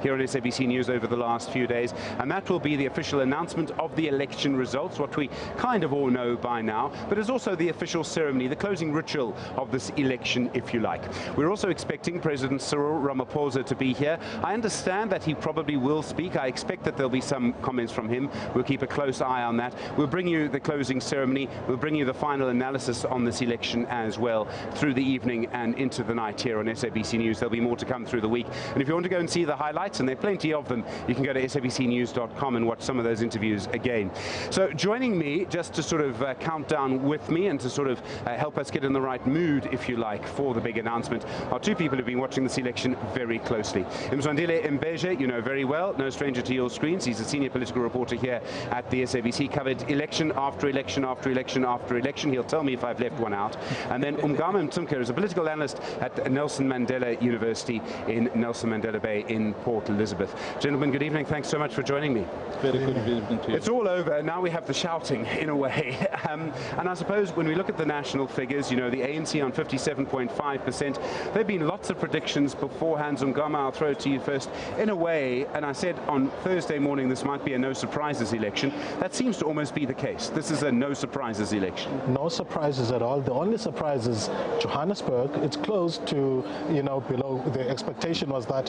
here on SABC News over the last few days, and that will be the official announcement of the election results, what we kind of all know by now, but it's also the official ceremony, the closing ritual of this election, if you like. We're also expecting President Cyril Ramaphosa to be here. I understand that he probably will speak. I expect that there'll be some comments from him. We'll keep a close eye on that. We'll bring you the closing ceremony. We'll bring you the final analysis on this election as well through the evening and into the night here on SABC News. There'll be more to come through the week. And if you want to go and see the highlights, and there are plenty of them, you can go to sabcnews.com and watch some of those interviews again. So joining me, just to sort of count down with me and to sort of help us get in the right mood, if you like, for the big announcement, are two people who've been watching this election very closely. Mzwandile Mbeje, you know very well, no stranger to your screens. He's a senior political reporter here at the SABC, covered election after election after election after election. He'll tell me if I've left one out. And then Umgama Mthimkhulu is a political analyst at Nelson Mandela University in Nelson Mandela Bay in Port Elizabeth. Gentlemen, good evening. Thanks so much for joining me. Very good evening to you. It's all over. Now we have the shouting, in a way. And I suppose when we look at the national figures, you know, the ANC on 57.5%, there have been lots of predictions beforehand. Umgama, I'll throw it to you first. In a way, and I said on Thursday morning this might be a no surprises election, that seems to almost be the case. This is a no surprises election. No surprises at all. The only surprise is Johannesburg. It's close to, you know, below. The expectation was that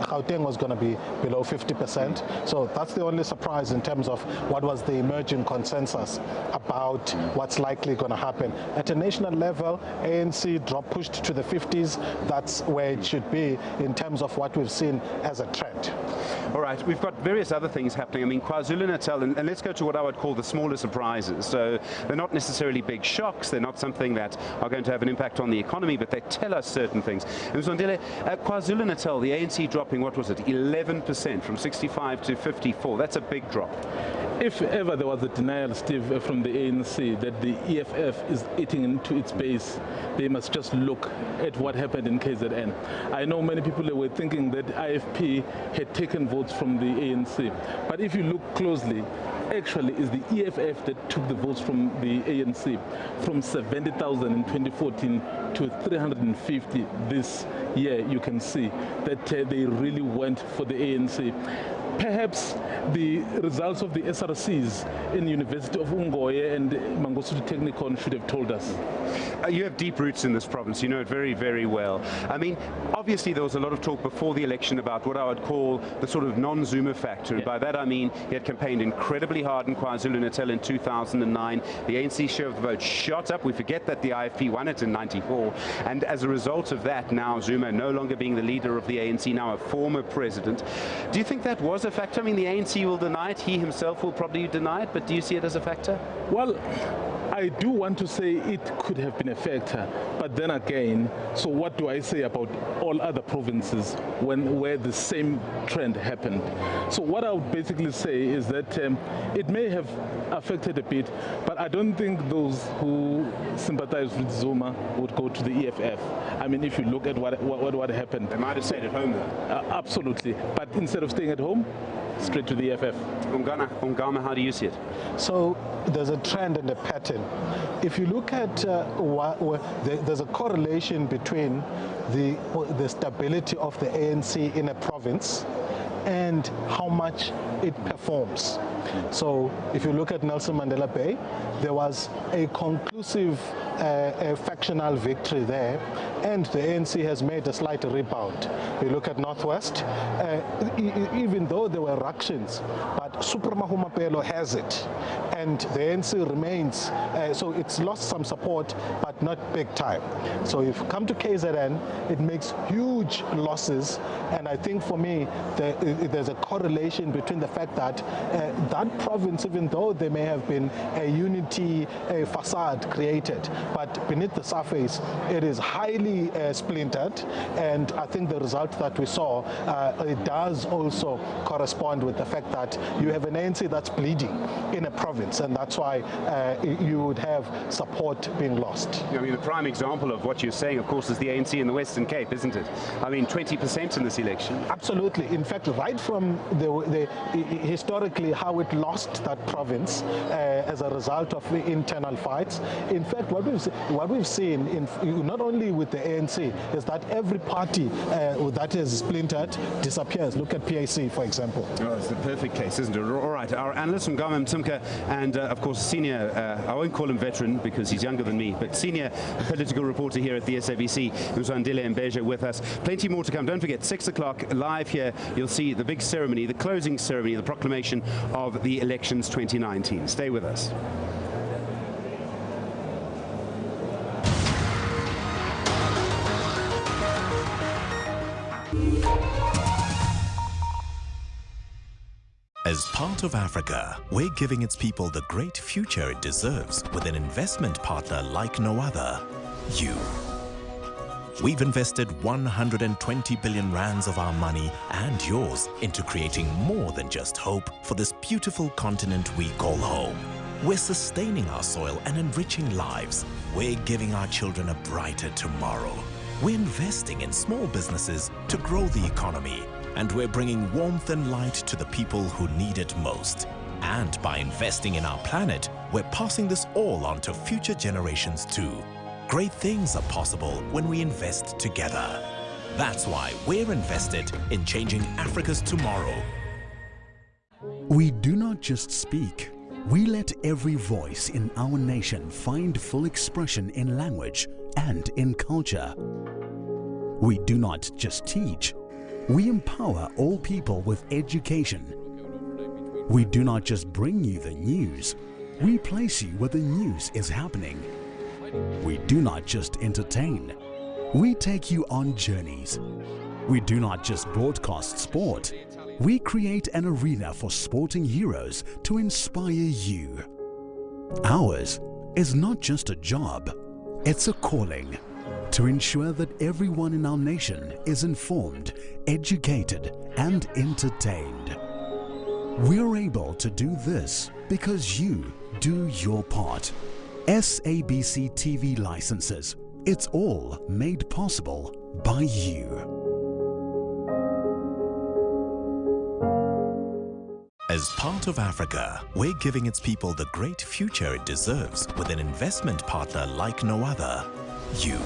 Gauteng was going to be below 50%. So that's the only surprise in terms of what was the emerging consensus about what's likely going to happen. At a national level, ANC pushed to the 50s. That's where it should be in terms of what we've seen as a trend. All right, we've got various other things happening. I mean, Kwazulu-Natal, and let's go to what I would call the smaller surprises. So they're not necessarily big shocks. They're not something that are going to have an impact on the economy, but they tell us certain things. And Mzwandile, at Kwazulu-Natal, the ANC dropping, what was it, 11% from 65 to 54. That's a big drop. If ever there was a denial, Steve, from the ANC that the EFF is eating into its base, they must just look at what happened in KZN. I know many people were thinking that IFP had taken votes from the ANC, but if you look closely, actually is the EFF that took the votes from the ANC from 70,000 in 2014 to 350 this year. You can see that they really went for the ANC. Perhaps the results of the SRCs in the University of Ungoye and Mangosuthu Technikon should have told us. You have deep roots in this province. You know it very, very well. I mean, obviously there was a lot of talk before the election about what I would call the sort of non-Zuma factor. And by that I mean he had campaigned incredibly hard in KwaZulu-Natal in 2009. The ANC share of the vote shot up. We forget that the IFP won it in 94. And as a result of that, now Zuma no longer being the leader of the ANC, now a former president. Do you think that was a factor? I mean, the ANC will deny it. He himself will probably deny it. But do you see it as a factor? Well, I do want to say it could have been a factor, but then again, so what do I say about all other provinces where the same trend happened? So what I would basically say is that it may have affected a bit, but I don't think those who sympathize with Zuma would go to the EFF. I mean, if you look at what happened. They might have stayed at home though. Absolutely, but instead of staying at home, straight to the EFF. Umgama, how do you see it? So there's a trend and a pattern. If you look at there's a correlation between the stability of the ANC in a province and how much it performs. So if you look at Nelson Mandela Bay, there was a conclusive factional victory there, and the ANC has made a slight rebound. You look at Northwest, even though there were ructions, but Supramahumapelo has it, and the ANC remains, so it's lost some support, but not big time. So if you come to KZN, it makes huge losses, and I think for me, there's a correlation between the fact that that province, even though there may have been a unity facade created, but beneath the surface, it is highly splintered, and I think the result that we saw, it does also correspond with the fact that you have an ANC that's bleeding in a province, and that's why you would have support being lost. I mean, the prime example of what you're saying, of course, is the ANC in the Western Cape, isn't it? I mean, 20% in this election. Absolutely. In fact, right from the historically how it lost that province as a result of internal fights. In fact, what we've seen, not only with the ANC, is that every party that is splintered disappears. Look at PAC, for example. Oh, it's the perfect case, isn't it? All right, our analyst from Ngama Mtimka, and of course senior, I won't call him veteran because he's younger than me, but senior political reporter here at the SABC, Uzandile Mbeja, with us. Plenty more to come. Don't forget, 6 o'clock live here, you'll see the big ceremony, the closing ceremony, the proclamation of the elections 2019. Stay with us. As part of Africa, we're giving its people the great future it deserves with an investment partner like no other, you. We've invested 120 billion rands of our money and yours into creating more than just hope for this beautiful continent we call home. We're sustaining our soil and enriching lives. We're giving our children a brighter tomorrow. We're investing in small businesses to grow the economy. And we're bringing warmth and light to the people who need it most. And by investing in our planet, we're passing this all on to future generations too. Great things are possible when we invest together. That's why we're invested in changing Africa's tomorrow. We do not just speak. We let every voice in our nation find full expression in language and in culture. We do not just teach. We empower all people with education. We do not just bring you the news. We place you where the news is happening. We do not just entertain. We take you on journeys. We do not just broadcast sport. We create an arena for sporting heroes to inspire you. Ours is not just a job, it's a calling. To ensure that everyone in our nation is informed, educated, and entertained. We're able to do this because you do your part. SABC TV licenses. It's all made possible by you. As part of Africa, we're giving its people the great future it deserves with an investment partner like no other, you.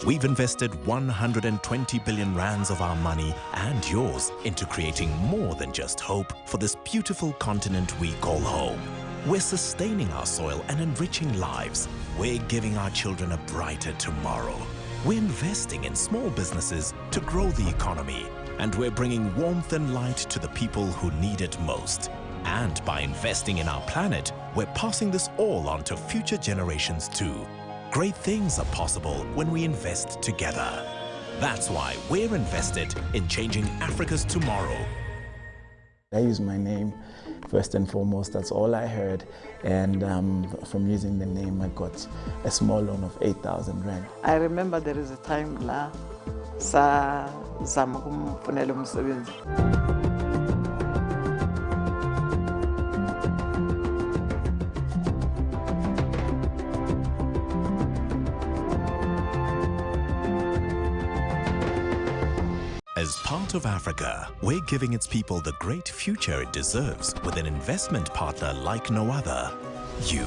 We've invested 120 billion rands of our money and yours into creating more than just hope for this beautiful continent we call home. We're sustaining our soil and enriching lives. We're giving our children a brighter tomorrow. We're investing in small businesses to grow the economy. And we're bringing warmth and light to the people who need it most. And by investing in our planet, we're passing this all on to future generations too. Great things are possible when we invest together. That's why we're invested in changing Africa's tomorrow. I use my name first and foremost, that's all I heard. And from using the name, I got a small loan of 8,000 rand. I remember there is a time la sa zama kumfunela umsebenzi. As part of Africa, we're giving its people the great future it deserves with an investment partner like no other, you.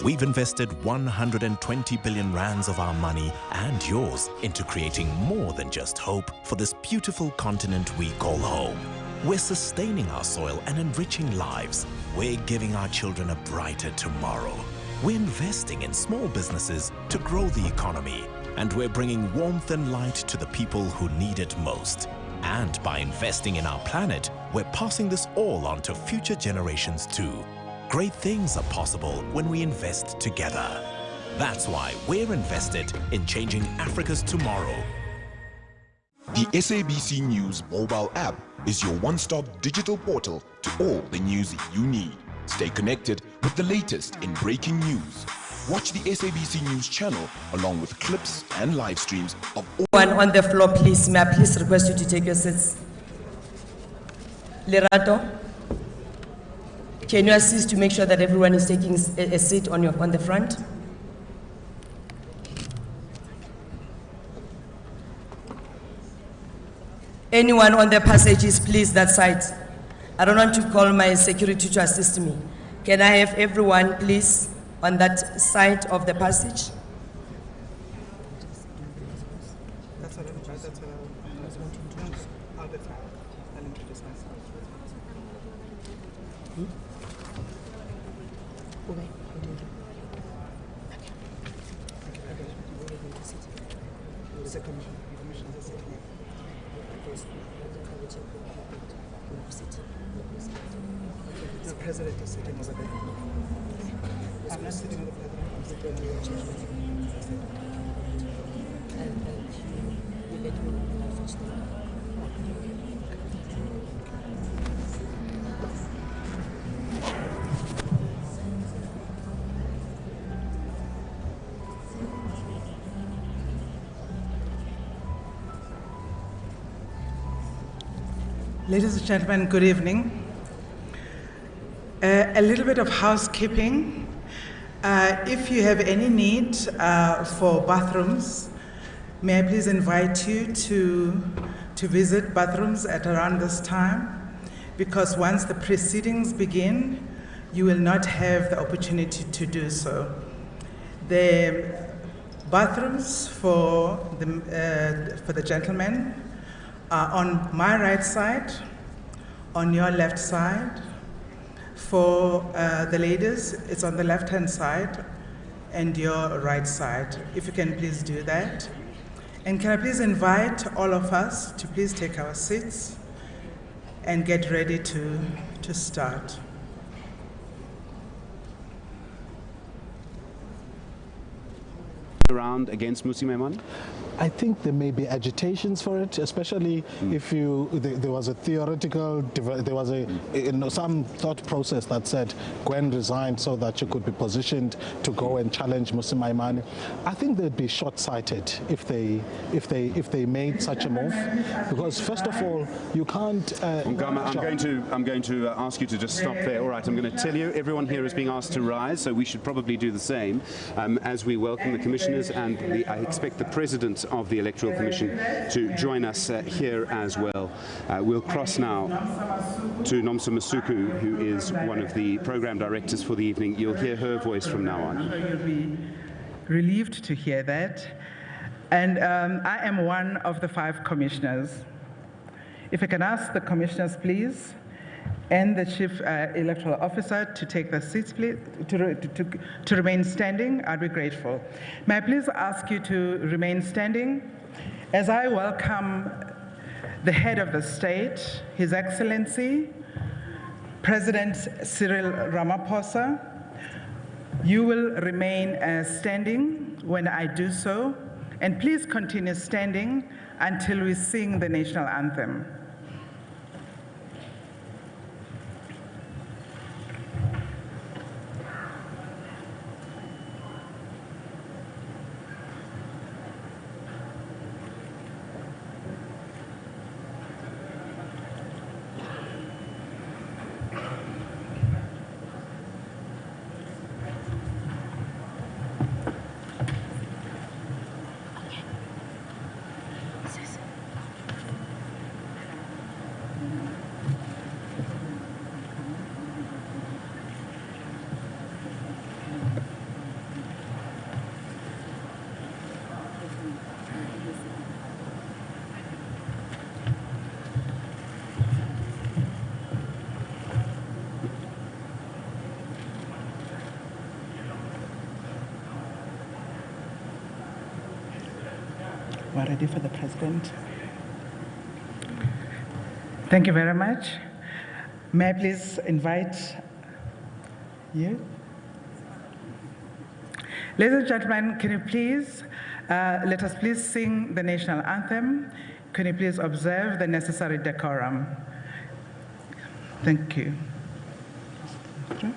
We've invested 120 billion rands of our money and yours into creating more than just hope for this beautiful continent we call home. We're sustaining our soil and enriching lives. We're giving our children a brighter tomorrow. We're investing in small businesses to grow the economy. And we're bringing warmth and light to the people who need it most. And by investing in our planet, we're passing this all on to future generations too. Great things are possible when we invest together. That's why we're invested in changing Africa's tomorrow. The SABC News mobile app is your one-stop digital portal to all the news you need. Stay connected with the latest in breaking news. Watch the SABC News channel along with clips and live streams of all. One on the floor, please. May I please request you to take your seats? Lerato, can you assist to make sure that everyone is taking a seat on the front? Anyone on the passages, please, that side. I don't want to call my security to assist me. Can I have everyone, please, on that side of the passage? That's all right. That's all right. I'll be fine. I'll introduce myself. The commissioners are sitting here. The president is sitting over there. I'm not sitting with the president. I'm sitting with the chair. Ladies and gentlemen, good evening. A little bit of housekeeping. If you have any need for bathrooms, may I please invite you to visit bathrooms at around this time, because once the proceedings begin, you will not have the opportunity to do so. The bathrooms for the gentlemen are on my right side, on your left side. For the ladies, it's on the left-hand side and your right side. If you can please do that. And can I please invite all of us to please take our seats and get ready to start. Around against Mmusi Maimane? I think there may be agitations for it, especially if there was a theoretical, there was some thought process that said Gwen resigned so that she could be positioned to go and challenge Mmusi Maimane. I think they'd be short-sighted if they made such a move, because first of all, you can't. Ngama, I'm going to ask you to just stop there. All right, I'm going to tell you, everyone here is being asked to rise, so we should probably do the same as we welcome the commissioners, and I expect the president of the Electoral Commission to join us here as well. We'll cross now to Nomsa Masuku, who is one of the program directors for the evening. You'll hear her voice from now on. You'll be relieved to hear that. And I am one of the 5 commissioners. If I can ask the commissioners, please, and the Chief Electoral Officer to take their seats, please, to remain standing, I'd be grateful. May I please ask you to remain standing as I welcome the head of the state, His Excellency, President Cyril Ramaphosa. You will remain standing when I do so, and please continue standing until we sing the national anthem. We're ready for the president. Thank you very much. May I please invite you? Ladies and gentlemen, can you please, let us please sing the national anthem. Can you please observe the necessary decorum? Thank you. Thank you.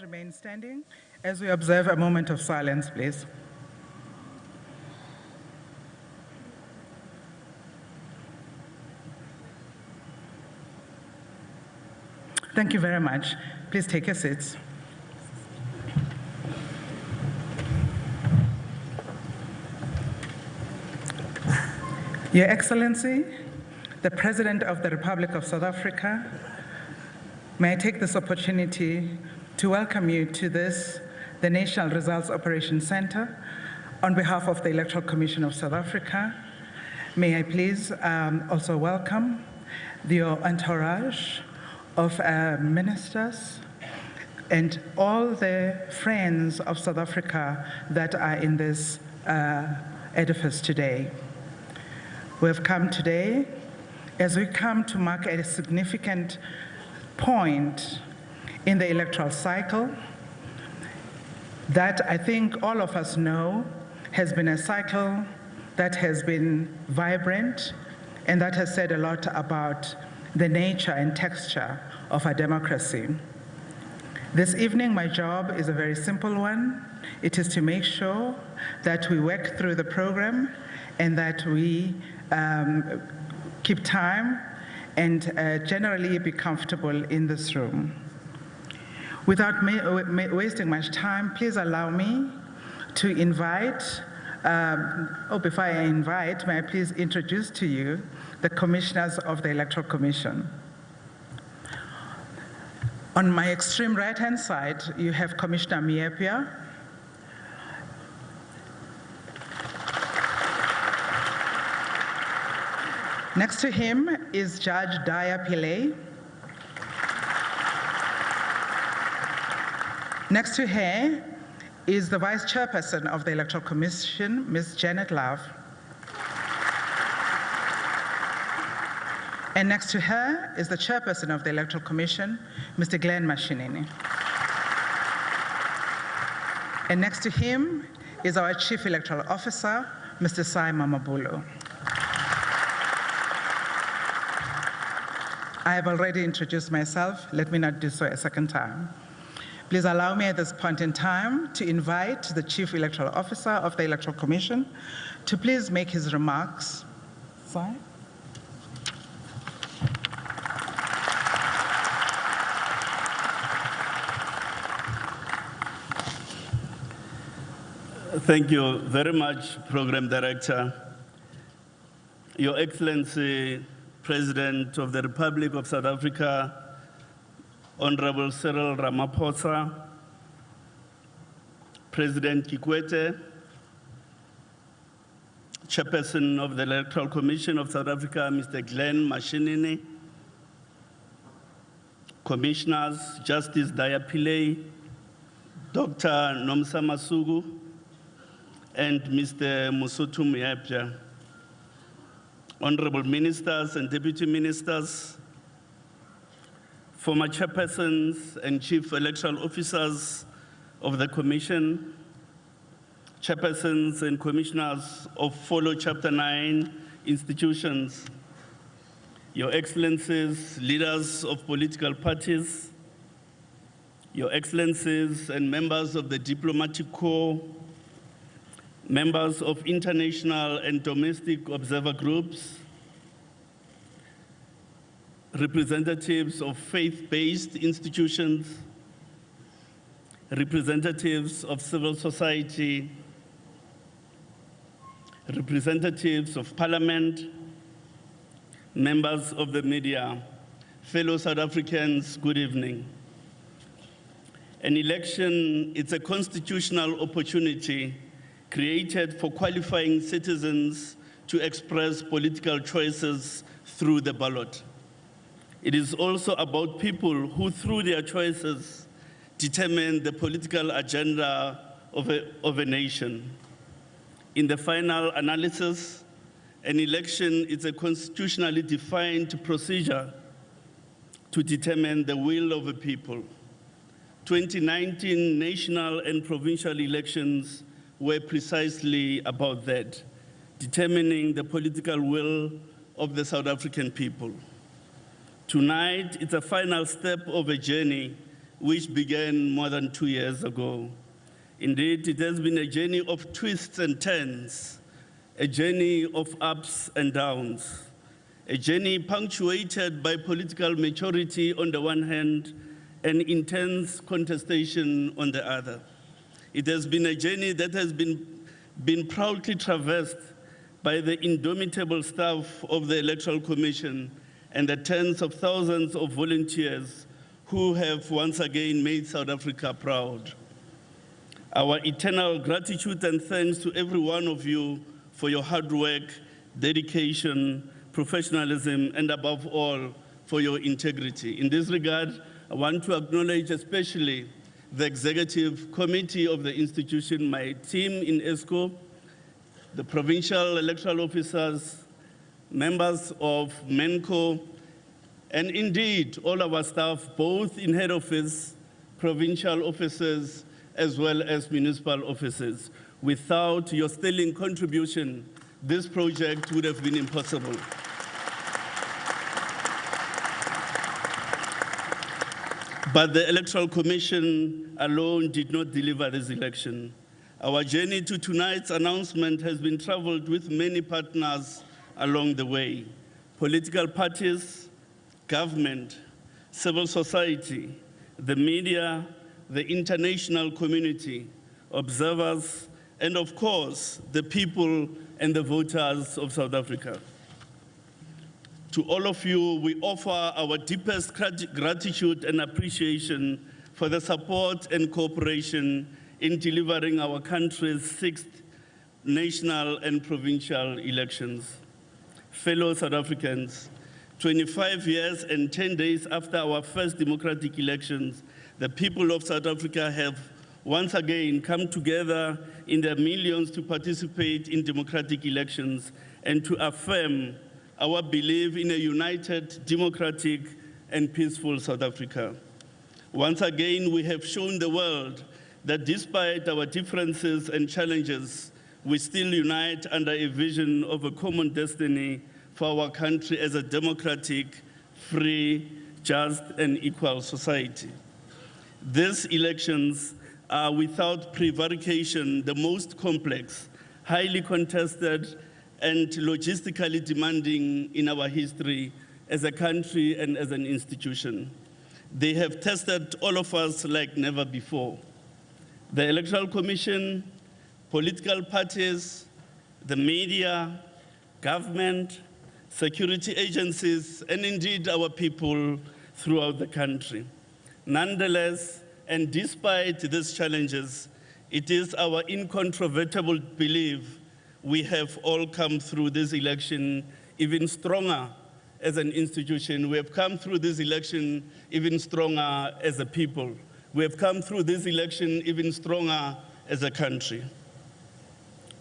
remain standing as we observe a moment of silence, please. Thank you very much. Please take your seats. Your Excellency, the President of the Republic of South Africa, may I take this opportunity to welcome you to this, the National Results Operations Center, on behalf of the Electoral Commission of South Africa. May I please also welcome your entourage of ministers and all the friends of South Africa that are in this edifice today. We have come today as we come to mark a significant point in the electoral cycle that I think all of us know has been a cycle that has been vibrant and that has said a lot about the nature and texture of our democracy. This evening, my job is a very simple one. It is to make sure that we work through the program and that we keep time and generally be comfortable in this room. Without wasting much time, please allow me to invite, before I invite, may I please introduce to you the commissioners of the Electoral Commission. On my extreme right-hand side, you have Commissioner Miepia. Next to him is Judge Daya Pillay. Next to her is the Vice Chairperson of the Electoral Commission, Ms. Janet Love. And next to her is the Chairperson of the Electoral Commission, Mr. Glenn Mashinini. And next to him is our Chief Electoral Officer, Mr. Sai Mamabulu. I have already introduced myself. Let me not do so a second time. Please allow me at this point in time to invite the Chief Electoral Officer of the Electoral Commission to please make his remarks. Sai? Thank you very much, Program Director. Your Excellency, President of the Republic of South Africa, Honorable Cyril Ramaphosa, President Kikwete, Chairperson of the Electoral Commission of South Africa, Mr. Glenn Mashinini, Commissioners, Justice Daya Pillay, Dr. Nomsa Masugu, and Mr. Mosotho Moepja, Honorable Ministers and Deputy Ministers, former chairpersons and chief electoral officers of the Commission, chairpersons and commissioners of follow Chapter 9 institutions, Your Excellencies, leaders of political parties, Your Excellencies and members of the diplomatic corps, members of international and domestic observer groups, representatives of faith-based institutions, representatives of civil society, representatives of parliament, members of the media, fellow South Africans, good evening. An election, it's a constitutional opportunity created for qualifying citizens to express political choices through the ballot. It is also about people who, through their choices, determine the political agenda of a nation. In the final analysis, an election is a constitutionally defined procedure to determine the will of a people. 2019 national and provincial elections were precisely about that, determining the political will of the South African people. Tonight, it's a final step of a journey which began more than 2 years ago. Indeed, it has been a journey of twists and turns, a journey of ups and downs, a journey punctuated by political maturity on the one hand and intense contestation on the other. It has been a journey that has been proudly traversed by the indomitable staff of the Electoral Commission and the tens of thousands of volunteers who have once again made South Africa proud. Our eternal gratitude and thanks to every one of you for your hard work, dedication, professionalism, and above all, for your integrity. In this regard, I want to acknowledge especially the executive committee of the institution, my team in ESCO, the provincial electoral officers, members of MENCO, and indeed all our staff, both in head office, provincial offices, as well as municipal offices. Without your sterling contribution, this project would have been impossible. But the Electoral Commission alone did not deliver this election. Our journey to tonight's announcement has been traveled with many partners along the way: political parties, government, civil society, the media, the international community, observers, and of course, the people and the voters of South Africa. To all of you, we offer our deepest gratitude and appreciation for the support and cooperation in delivering our country's 6th national and provincial elections. Fellow South Africans, 25 years and 10 days after our first democratic elections, the people of South Africa have once again come together in their millions to participate in democratic elections and to affirm our belief in a united, democratic, and peaceful South Africa. Once again, we have shown the world that despite our differences and challenges, we still unite under a vision of a common destiny for our country as a democratic, free, just, and equal society. These elections are without prevarication the most complex, highly contested, and logistically demanding in our history as a country and as an institution. They have tested all of us like never before. The Electoral Commission, political parties, the media, government, security agencies, and indeed our people throughout the country. Nonetheless, and despite these challenges, it is our incontrovertible belief we have all come through this election even stronger as an institution. We have come through this election even stronger as a people. We have come through this election even stronger as a country.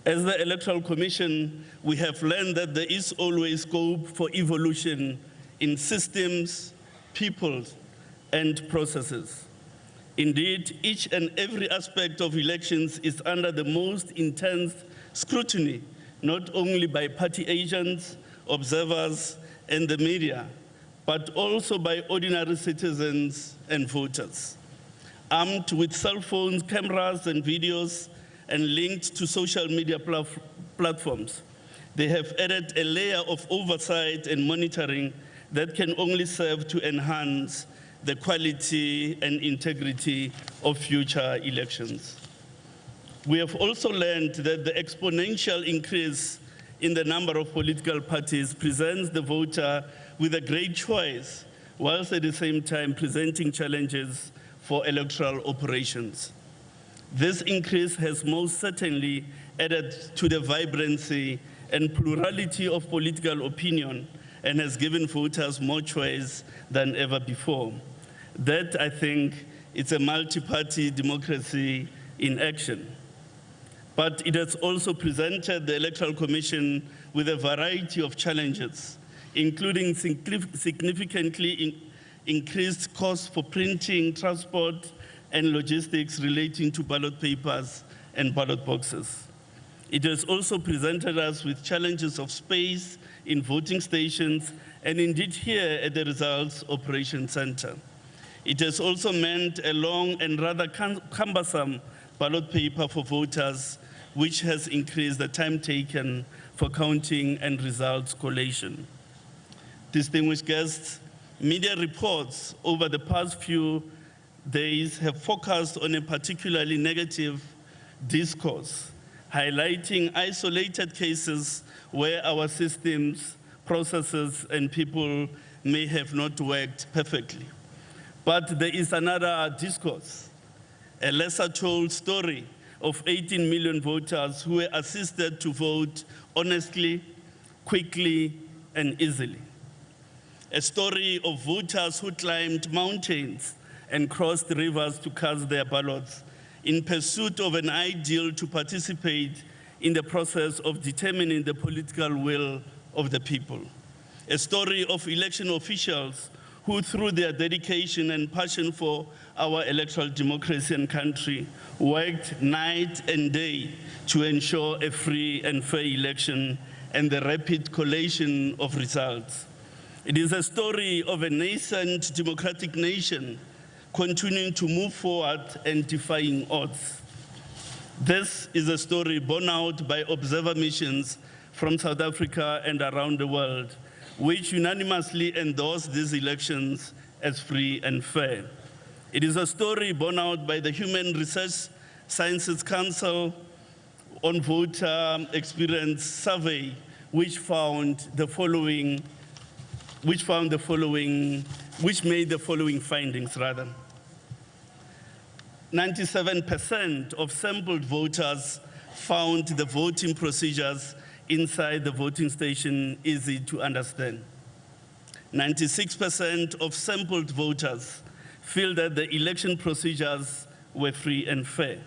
As the Electoral Commission, we have learned that there is always scope for evolution in systems, people, and processes. Indeed, each and every aspect of elections is under the most intense scrutiny, not only by party agents, observers, and the media, but also by ordinary citizens and voters. Armed with cell phones, cameras, and videos, and linked to social media platforms, they have added a layer of oversight and monitoring that can only serve to enhance the quality and integrity of future elections. We have also learned that the exponential increase in the number of political parties presents the voter with a great choice, whilst at the same time presenting challenges for electoral operations. This increase has most certainly added to the vibrancy and plurality of political opinion and has given voters more choice than ever before. That, I think, is a multi-party democracy in action. But it has also presented the Electoral Commission with a variety of challenges, including significantly increased costs for printing, transport, and logistics relating to ballot papers and ballot boxes. It has also presented us with challenges of space in voting stations, and indeed here at the Results Operations Center. It has also meant a long and rather cumbersome ballot paper for voters, which has increased the time taken for counting and results collation. Distinguished guests, media reports over the past few days have focused on a particularly negative discourse, highlighting isolated cases where our systems, processes, and people may have not worked perfectly. But there is another discourse, a lesser told story of 18 million voters who were assisted to vote honestly, quickly, and easily. A story of voters who climbed mountains and crossed rivers to cast their ballots in pursuit of an ideal to participate in the process of determining the political will of the people. A story of election officials who, through their dedication and passion for our electoral democracy and country, worked night and day to ensure a free and fair election and the rapid collation of results. It is a story of a nascent democratic nation continuing to move forward and defying odds. This is a story borne out by observer missions from South Africa and around the world, which unanimously endorsed these elections as free and fair. It is a story borne out by the Human Research Sciences Council on Voter Experience Survey, which made the following findings. 97% of sampled voters found the voting procedures inside the voting station easy to understand. 96% of sampled voters feel that the election procedures were free and fair.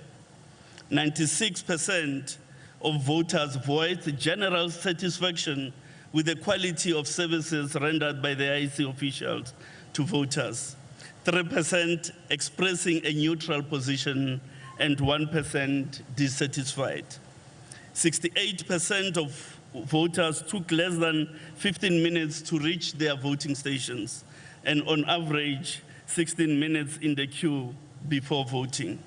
96% of voters voiced general satisfaction with the quality of services rendered by the IEC officials to voters. 3% expressing a neutral position and 1% dissatisfied. 68% of voters took less than 15 minutes to reach their voting stations, and on average, 16 minutes in the queue before voting.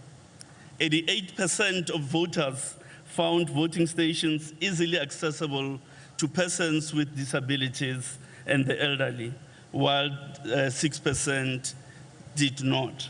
88% of voters found voting stations easily accessible to persons with disabilities and the elderly, while 6% did not.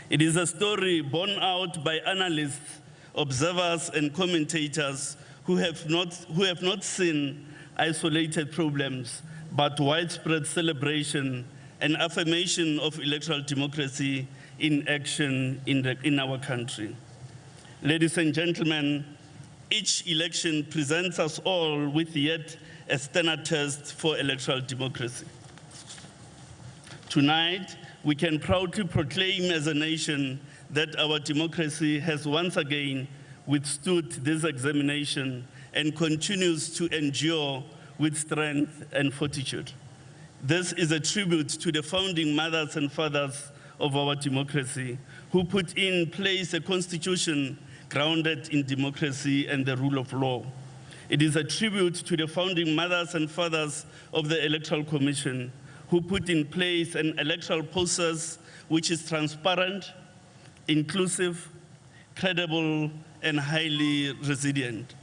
It is a story borne out by analysts, observers, and commentators who have not seen isolated problems, but widespread celebration and affirmation of electoral democracy in action in our country. Ladies and gentlemen, each election presents us all with yet a standard test for electoral democracy. Tonight, we can proudly proclaim as a nation that our democracy has once again withstood this examination and continues to endure with strength and fortitude. This is a tribute to the founding mothers and fathers of our democracy, who put in place a constitution grounded in democracy and the rule of law. It is a tribute to the founding mothers and fathers of the Electoral Commission, who put in place an electoral process which is transparent, inclusive, credible, and highly resilient.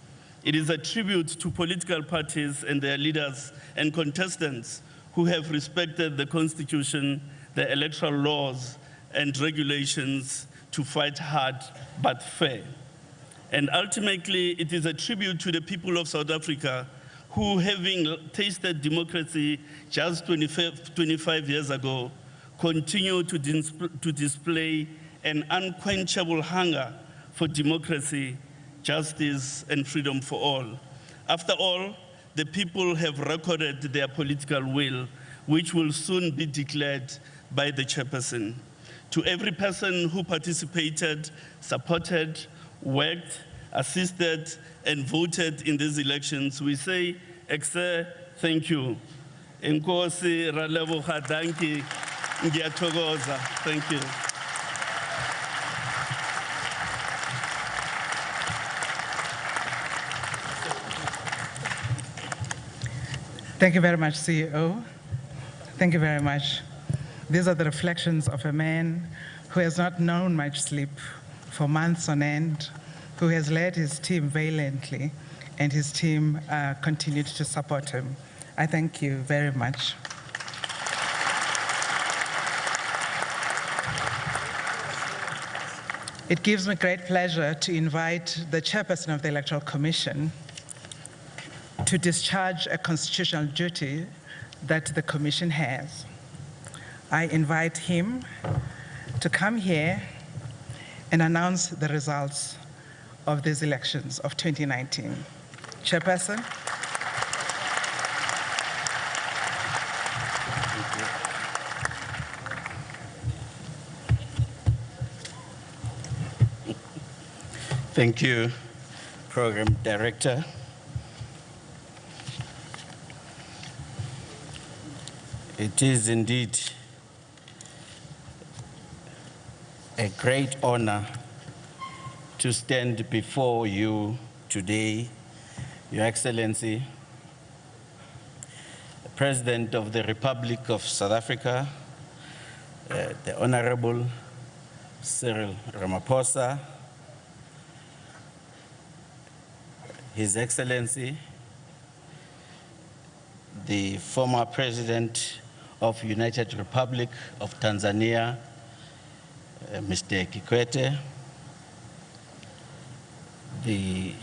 It is a tribute to political parties and their leaders and contestants who have respected the Constitution, the electoral laws, and regulations to fight hard but fair. And ultimately, it is a tribute to the people of South Africa who, having tasted democracy just 25 years ago, continue to display an unquenchable hunger for democracy, justice, and freedom for all. After all, the people have recorded their political will, which will soon be declared by the chairperson. To every person who participated, supported, worked, assisted, and voted in these elections, we say, Exe, thank you. Enkosi raleboga danki, ngiyathokoza. Thank you. Thank you very much, CEO. Thank you very much. These are the reflections of a man who has not known much sleep for months on end, who has led his team valiantly, and his team continued to support him. I thank you very much. It gives me great pleasure to invite the chairperson of the Electoral Commission to discharge a constitutional duty that the Commission has. I invite him to come here and announce the results of these elections of 2019. Chairperson. Thank you, Program Director. It is indeed a great honor to stand before you today, Your Excellency, the President of the Republic of South Africa, the Honorable Cyril Ramaphosa, His Excellency, the former President of United Republic of Tanzania, Mr. Kikwete, the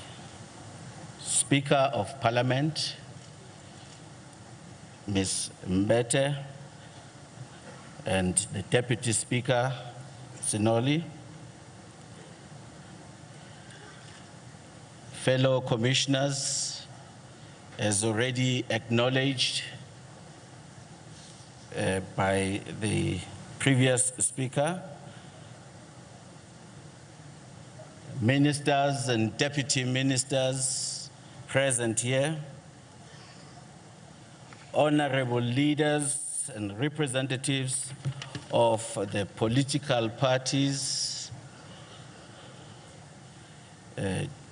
Speaker of Parliament, Ms. Mbete, and the Deputy Speaker, Sinoli, fellow commissioners, as already acknowledged by the previous speaker, ministers and deputy ministers present here, honorable leaders and representatives of the political parties,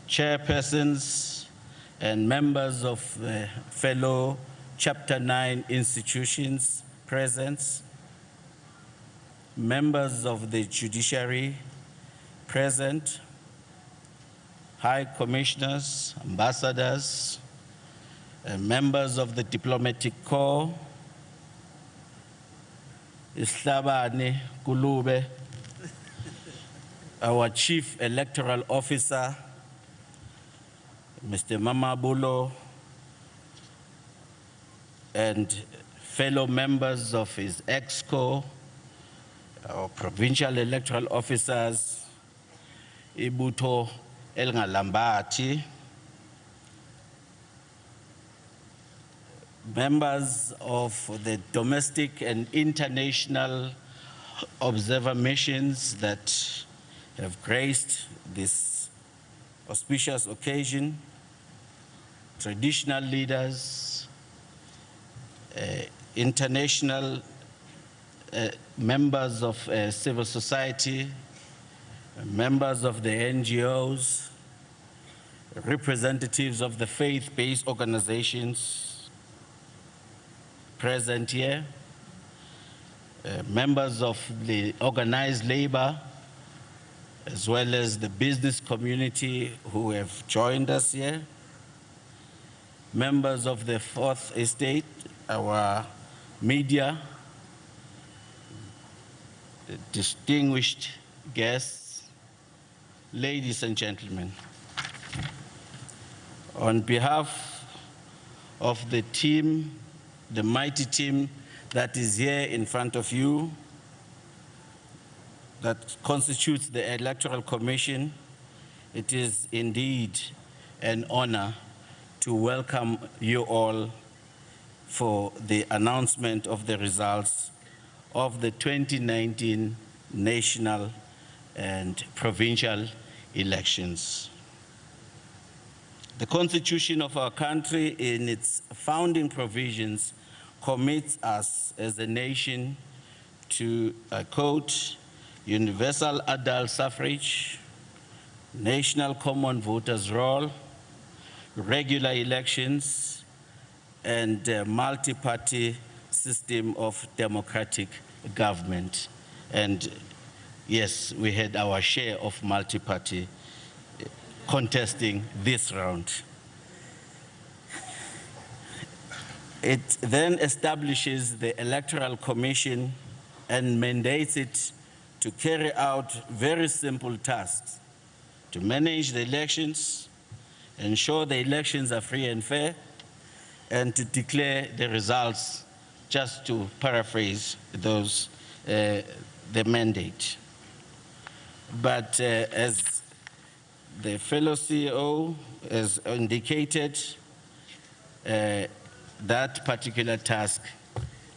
chairpersons and members of the fellow Chapter 9 institutions present, members of the judiciary present, high commissioners, ambassadors, members of the diplomatic corps, Islabani Kulube, our chief electoral officer, Mr. Mamabulo, and fellow members of his EXCO, our provincial electoral officers, Ibuto Elngalambati, members of the domestic and international observer missions that have graced this auspicious occasion, traditional leaders, international members of civil society, members of the NGOs, representatives of the faith-based organizations present here, members of the organized labor, as well as the business community who have joined us here, members of the Fourth Estate, our media, distinguished guests, ladies and gentlemen. On behalf of the team, the mighty team that is here in front of you, that constitutes the Electoral Commission, it is indeed an honor to welcome you all for the announcement of the results of the 2019 national and provincial elections. The Constitution of our country, in its founding provisions, commits us as a nation to, I quote, universal adult suffrage, national common voters' roll, regular elections, and multi-party system of democratic government. And yes, we had our share of multi-party contesting this round. It then establishes the Electoral Commission and mandates it to carry out very simple tasks: to manage the elections, ensure the elections are free and fair, and to declare the results, just to paraphrase those, the mandate. But as the fellow CEO has indicated, that particular task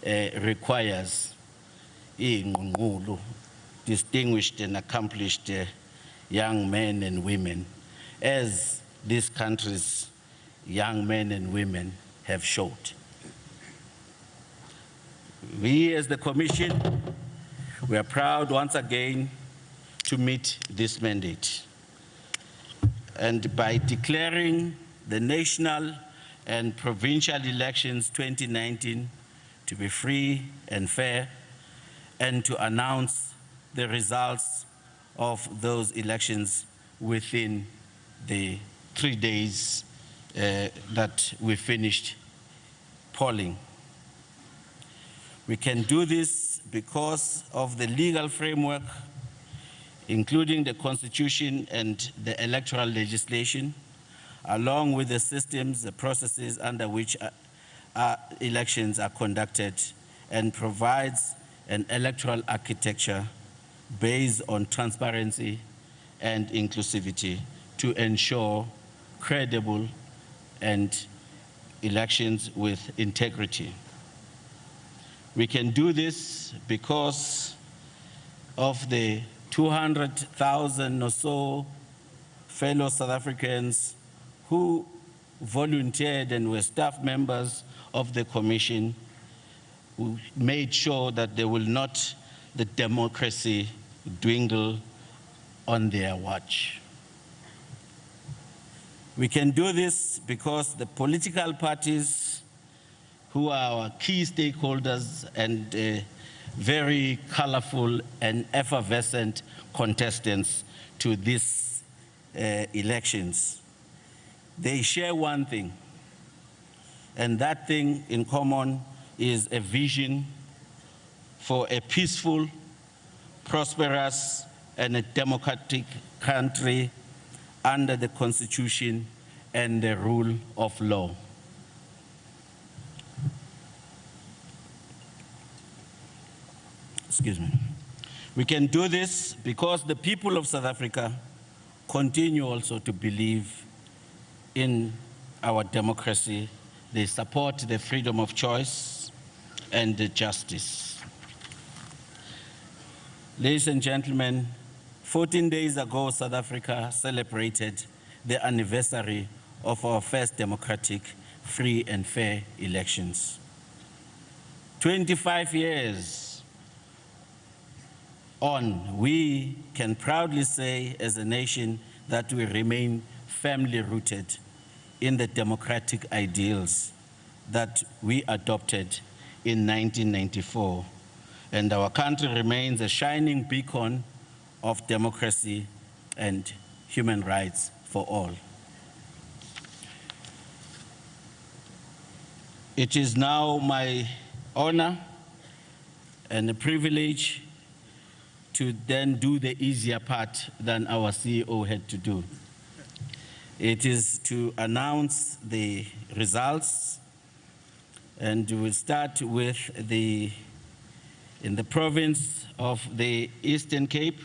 requires distinguished and accomplished young men and women, as this country's young men and women have showed. We as the Commission, we are proud once again to meet this mandate. And by declaring the national and provincial elections 2019 to be free and fair, and to announce the results of those elections within the 3 days that we finished polling. We can do this because of the legal framework, including the Constitution and the electoral legislation, along with the systems, the processes under which elections are conducted, and provides an electoral architecture based on transparency and inclusivity to ensure credible and elections with integrity. We can do this because of the 200,000 or so fellow South Africans who volunteered and were staff members of the Commission, who made sure that the democracy dwindle on their watch. We can do this because the political parties, who are our key stakeholders and very colorful and effervescent contestants to these elections, they share one thing, and that thing in common is a vision for a peaceful, prosperous, and a democratic country under the Constitution and the rule of law. Excuse me. We can do this because the people of South Africa continue also to believe in our democracy. They support the freedom of choice and the justice. Ladies and gentlemen, 14 days ago, South Africa celebrated the anniversary of our first democratic, free and fair elections. 25 years on, we can proudly say as a nation that we remain firmly rooted in the democratic ideals that we adopted in 1994. And our country remains a shining beacon of democracy and human rights for all. It is now my honor and a privilege to then do the easier part than our CEO had to do. It is to announce the results, and we'll start with in the province of the Eastern Cape.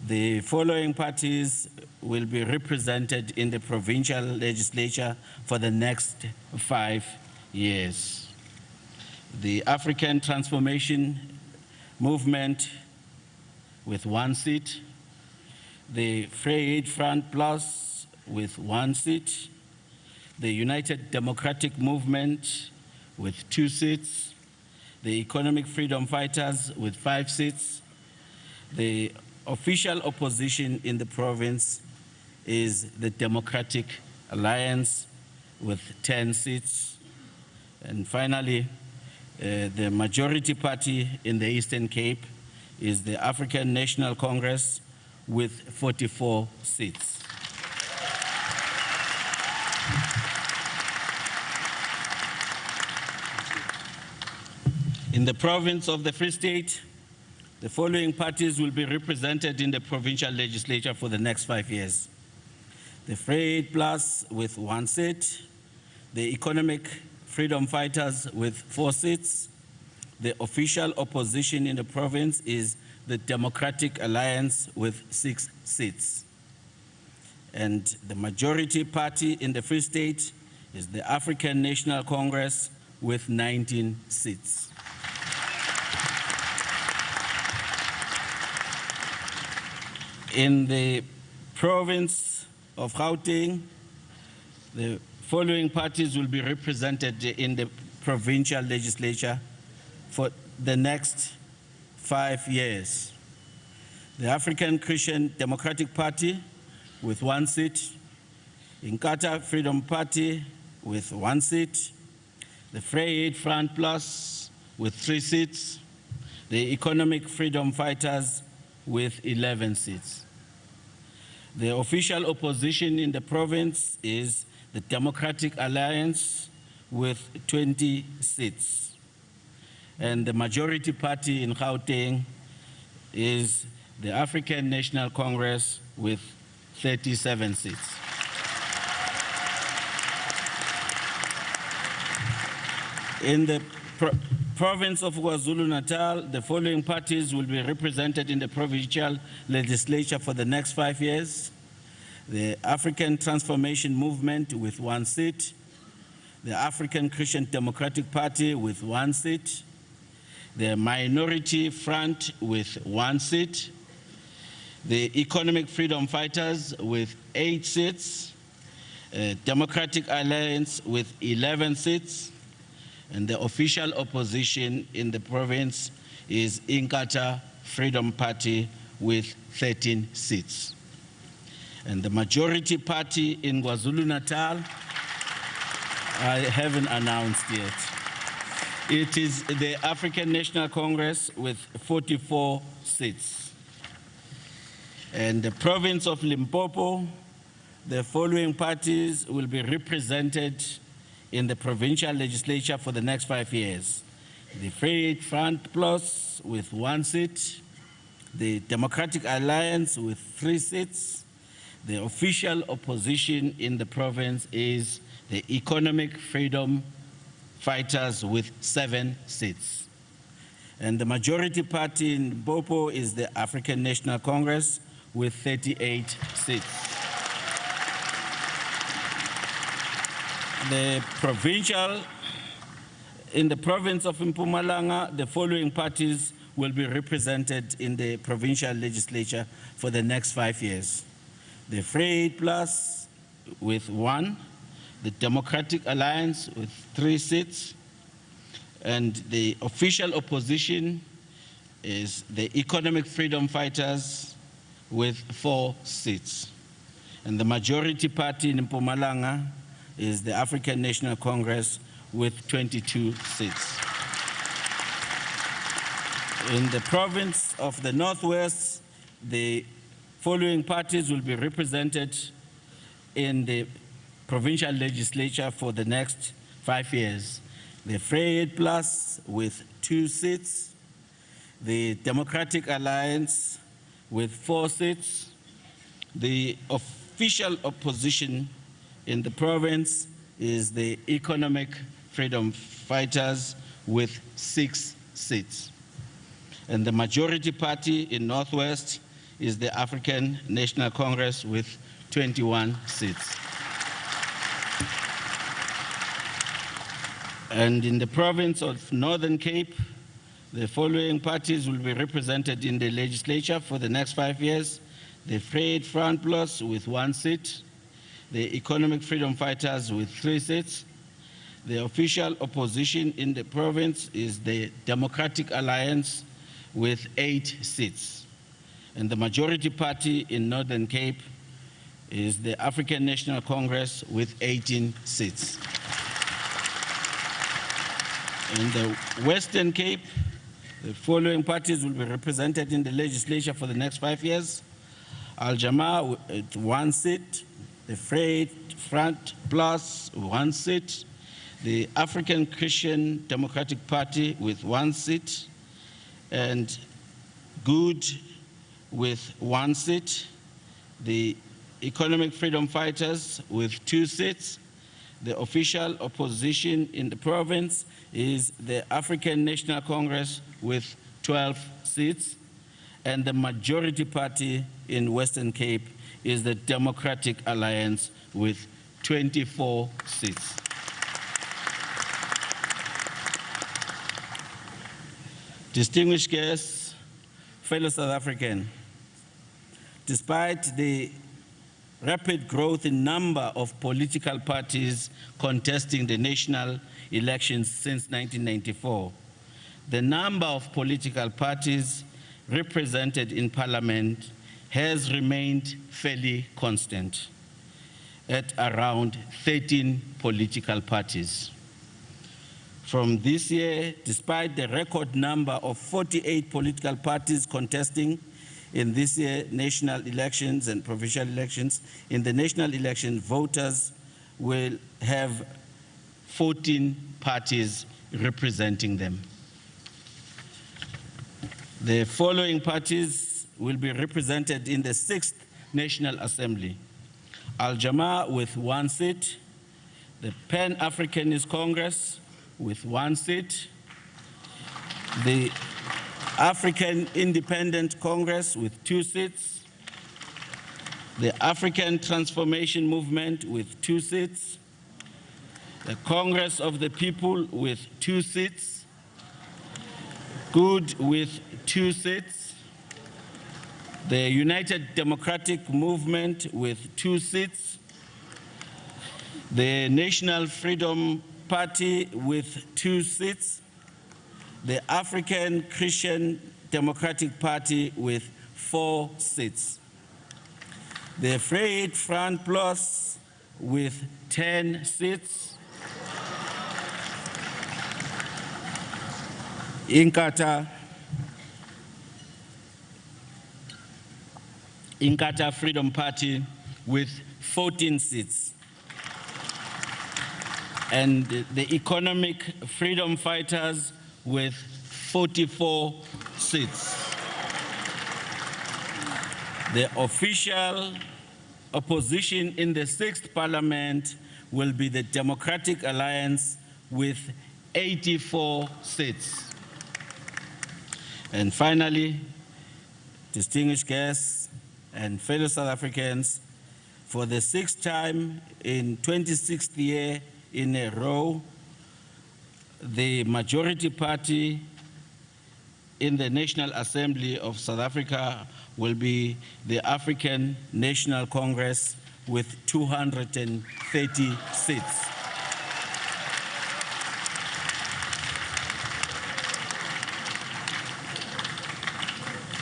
The following parties will be represented in the provincial legislature for the next 5 years. The African Transformation Movement with 1 seat, the Free Aid Front Plus with 1 seat, the United Democratic Movement with 2 seats, the Economic Freedom Fighters with 5 seats. The official opposition in the province is the Democratic Alliance with 10 seats. And finally, the majority party in the Eastern Cape is the African National Congress with 44 seats. In the province of the Free State, the following parties will be represented in the provincial legislature for the next 5 years. The Free 8 Plus with 1 seat, the Economic Freedom Fighters with 4 seats. The official opposition in the province is the Democratic Alliance with 6 seats. And the majority party in the Free State is the African National Congress with 19 seats. In the province of Gauteng, the following parties will be represented in the provincial legislature for the next 5 years. The African Christian Democratic Party with 1 seat, Inkatha Freedom Party with 1 seat, the Free 8 Front Plus with 3 seats, the Economic Freedom Fighters with 11 seats. The official opposition in the province is the Democratic Alliance with 20 seats. And the majority party in Gauteng is the African National Congress with 37 seats. In the province of Kwazulu-Natal, the following parties will be represented in the provincial legislature for the next 5 years. The African Transformation Movement with 1 seat, the African Christian Democratic Party with 1 seat, the Minority Front with 1 seat, the Economic Freedom Fighters with 8 seats, Democratic Alliance with 11 seats, and the official opposition in the province is Inkatha Freedom Party with 13 seats. And the majority party in KwaZulu-Natal, I haven't announced yet. It is the African National Congress with 44 seats. And the province of Limpopo, the following parties will be represented in the provincial legislature for the next 5 years. The Free 8 Front Plus with 1 seat, the Democratic Alliance with 3 seats, the official opposition in the province is the Economic Freedom Fighters with 7 seats. And the majority party in Limpopo is the African National Congress with 38 seats. In the province of Mpumalanga, the following parties will be represented in the provincial legislature for the next 5 years. The Free 8 Plus with 1, the Democratic Alliance with 3 seats, and the official opposition is the Economic Freedom Fighters with 4 seats. And the majority party in Mpumalanga is the African National Congress with 22 seats. In the province of the Northwest, the following parties will be represented in the provincial legislature for the next 5 years. The Free 8 Plus with 2 seats, the Democratic Alliance with 4 seats, the official opposition in the province is the Economic Freedom Fighters with 6 seats. And the majority party in Northwest is the African National Congress with 21 seats. And in the province of Northern Cape, the following parties will be represented in the legislature for the next 5 years. The Free 8 Front Plus with 1 seat, the Economic Freedom Fighters with 3 seats. The official opposition in the province is the Democratic Alliance with 8 seats. And the majority party in Northern Cape is the African National Congress with 18 seats. In the Western Cape, the following parties will be represented in the legislature for the next 5 years. Al-Jamaa with 1 seat, the Front Plus 1 seat, the African Christian Democratic Party with 1 seat, and Good with 1 seat, the Economic Freedom Fighters with 2 seats. The official opposition in the province is the African National Congress with 12 seats, and the majority party in Western Cape is the Democratic Alliance with 24 seats. Distinguished guests, fellow South African, despite the rapid growth in number of political parties contesting the national elections since 1994, the number of political parties represented in Parliament has remained fairly constant at around 13 political parties. From this year, despite the record number of 48 political parties contesting in this year national elections and provincial elections, in the national election, voters will have 14 parties representing them. The following parties will be represented in the 6th National Assembly. Al-Jamaa with 1 seat, the Pan-Africanist Congress with 1 seat, the African Independent Congress with 2 seats, the African Transformation Movement with 2 seats, the Congress of the People with 2 seats, Good with 2 seats, the United Democratic Movement with 2 seats, the National Freedom Party with 2 seats, the African Christian Democratic Party with 4 seats, the Front Plus with 10 seats, Inkatha Freedom Party with 14 seats, and the Economic Freedom Fighters with 44 seats. The official opposition in the 6th Parliament will be the Democratic Alliance with 84 seats. And finally, distinguished guests and fellow South Africans, for the 6th time in 26th year in a row, the majority party in the National Assembly of South Africa will be the African National Congress with 230 seats.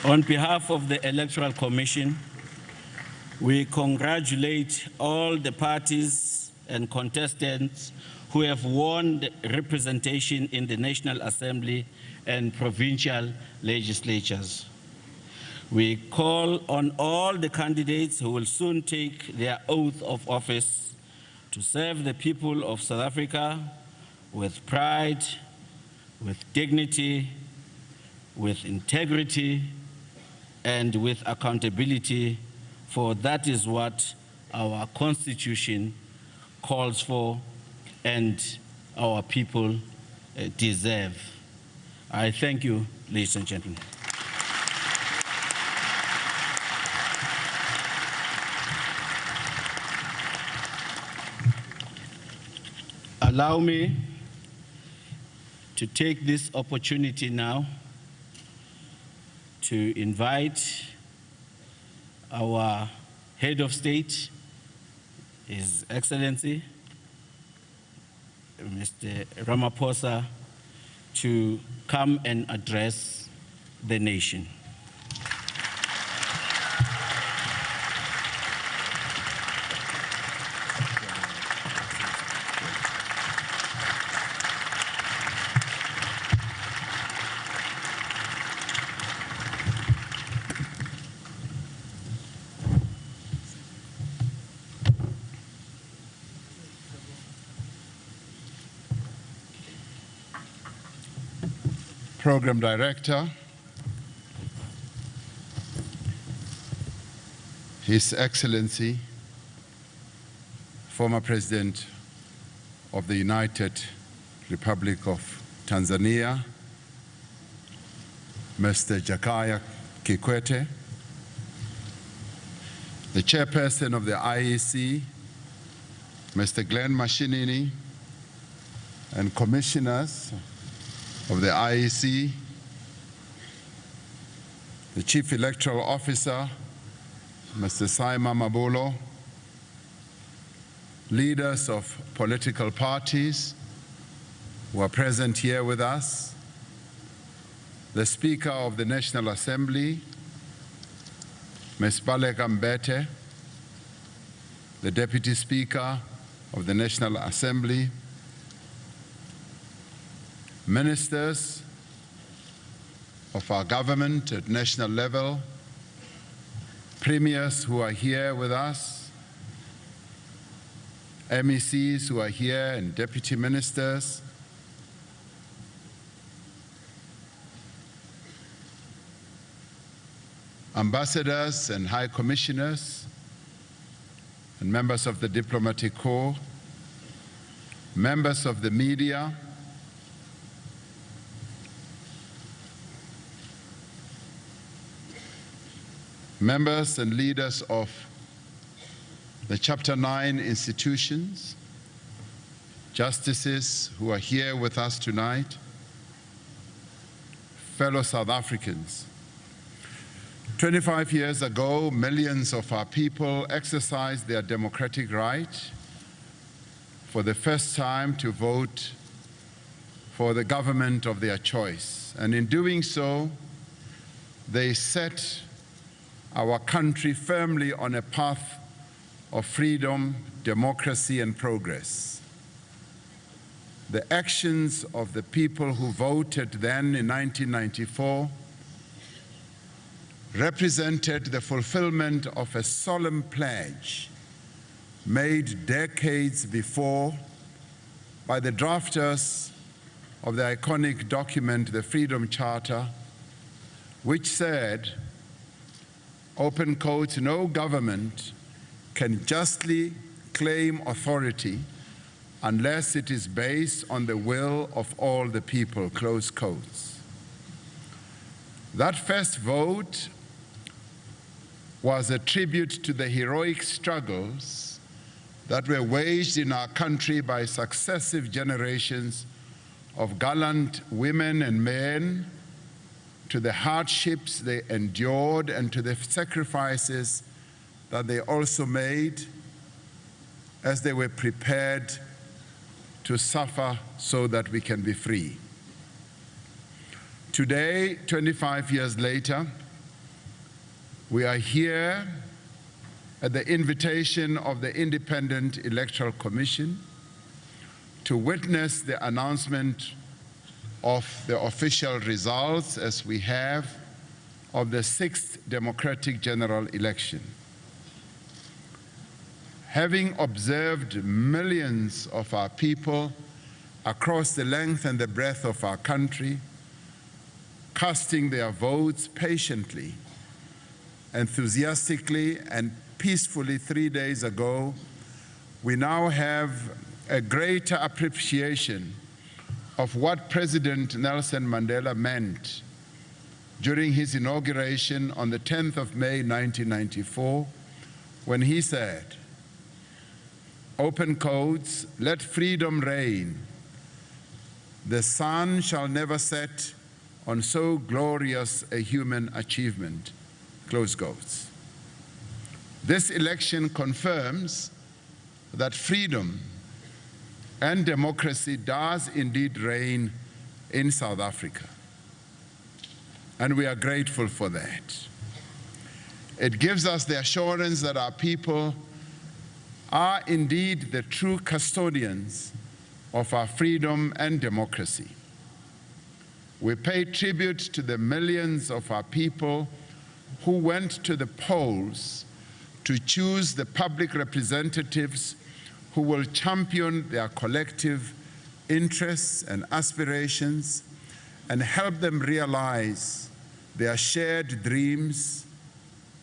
On behalf of the Electoral Commission, we congratulate all the parties and contestants who have won the representation in the National Assembly and provincial legislatures. We call on all the candidates who will soon take their oath of office to serve the people of South Africa with pride, with dignity, with integrity, and with accountability, for that is what our Constitution calls for and our people deserve. I thank you, ladies and gentlemen. Allow me to take this opportunity now to invite our head of state, His Excellency, Mr. Ramaphosa, to come and address the nation. Program Director, His Excellency, former President of the United Republic of Tanzania, Mr. Jakaya Kikwete, the Chairperson of the IEC, Mr. Glenn Mashinini, and Commissioners of the IEC, the Chief Electoral Officer, Mr. Saima Mabulo, leaders of political parties who are present here with us, the Speaker of the National Assembly, Ms. Baleka Mbete, the Deputy Speaker of the National Assembly, ministers of our government at national level, premiers who are here with us, MECs who are here, and deputy ministers, ambassadors and high commissioners, and members of the diplomatic corps, members of the media, members and leaders of the Chapter 9 institutions, justices who are here with us tonight, fellow South Africans. 25 years ago, millions of our people exercised their democratic right for the first time to vote for the government of their choice. And in doing so, they set our country firmly on a path of freedom, democracy, and progress. The actions of the people who voted then in 1994 represented the fulfillment of a solemn pledge made decades before by the drafters of the iconic document, the Freedom Charter, which said, open quote, no government can justly claim authority unless it is based on the will of all the people, close quotes. That first vote was a tribute to the heroic struggles that were waged in our country by successive generations of gallant women and men, to the hardships they endured and to the sacrifices that they also made as they were prepared to suffer so that we can be free. Today, 25 years later, we are here at the invitation of the Independent Electoral Commission to witness the announcement of the official results, as we have, of the 6th democratic general election. Having observed millions of our people across the length and the breadth of our country, casting their votes patiently, enthusiastically, and peacefully 3 days ago, we now have a greater appreciation of what President Nelson Mandela meant during his inauguration on the 10th of May 1994, when he said, open quotes, let freedom reign. The sun shall never set on so glorious a human achievement, close quotes. This election confirms that freedom and democracy does indeed reign in South Africa. And we are grateful for that. It gives us the assurance that our people are indeed the true custodians of our freedom and democracy. We pay tribute to the millions of our people who went to the polls to choose the public representatives who will champion their collective interests and aspirations and help them realize their shared dreams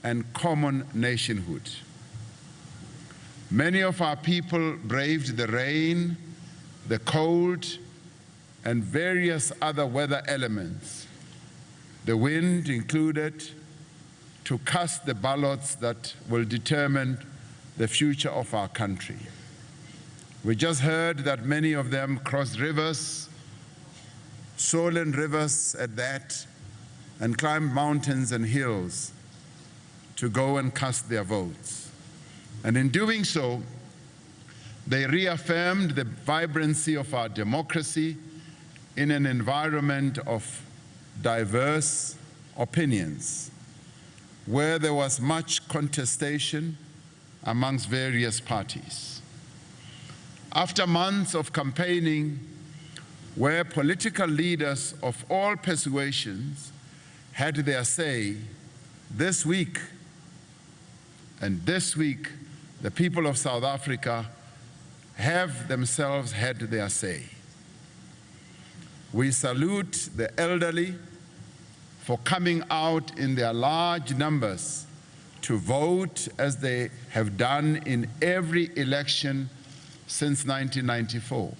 and common nationhood. Many of our people braved the rain, the cold, and various other weather elements, the wind included, to cast the ballots that will determine the future of our country. We just heard that many of them crossed rivers, swollen rivers at that, and climbed mountains and hills to go and cast their votes. And in doing so, they reaffirmed the vibrancy of our democracy in an environment of diverse opinions, where there was much contestation amongst various parties. After months of campaigning, where political leaders of all persuasions had their say, this week, the people of South Africa have themselves had their say. We salute the elderly for coming out in their large numbers to vote, as they have done in every election since 1994.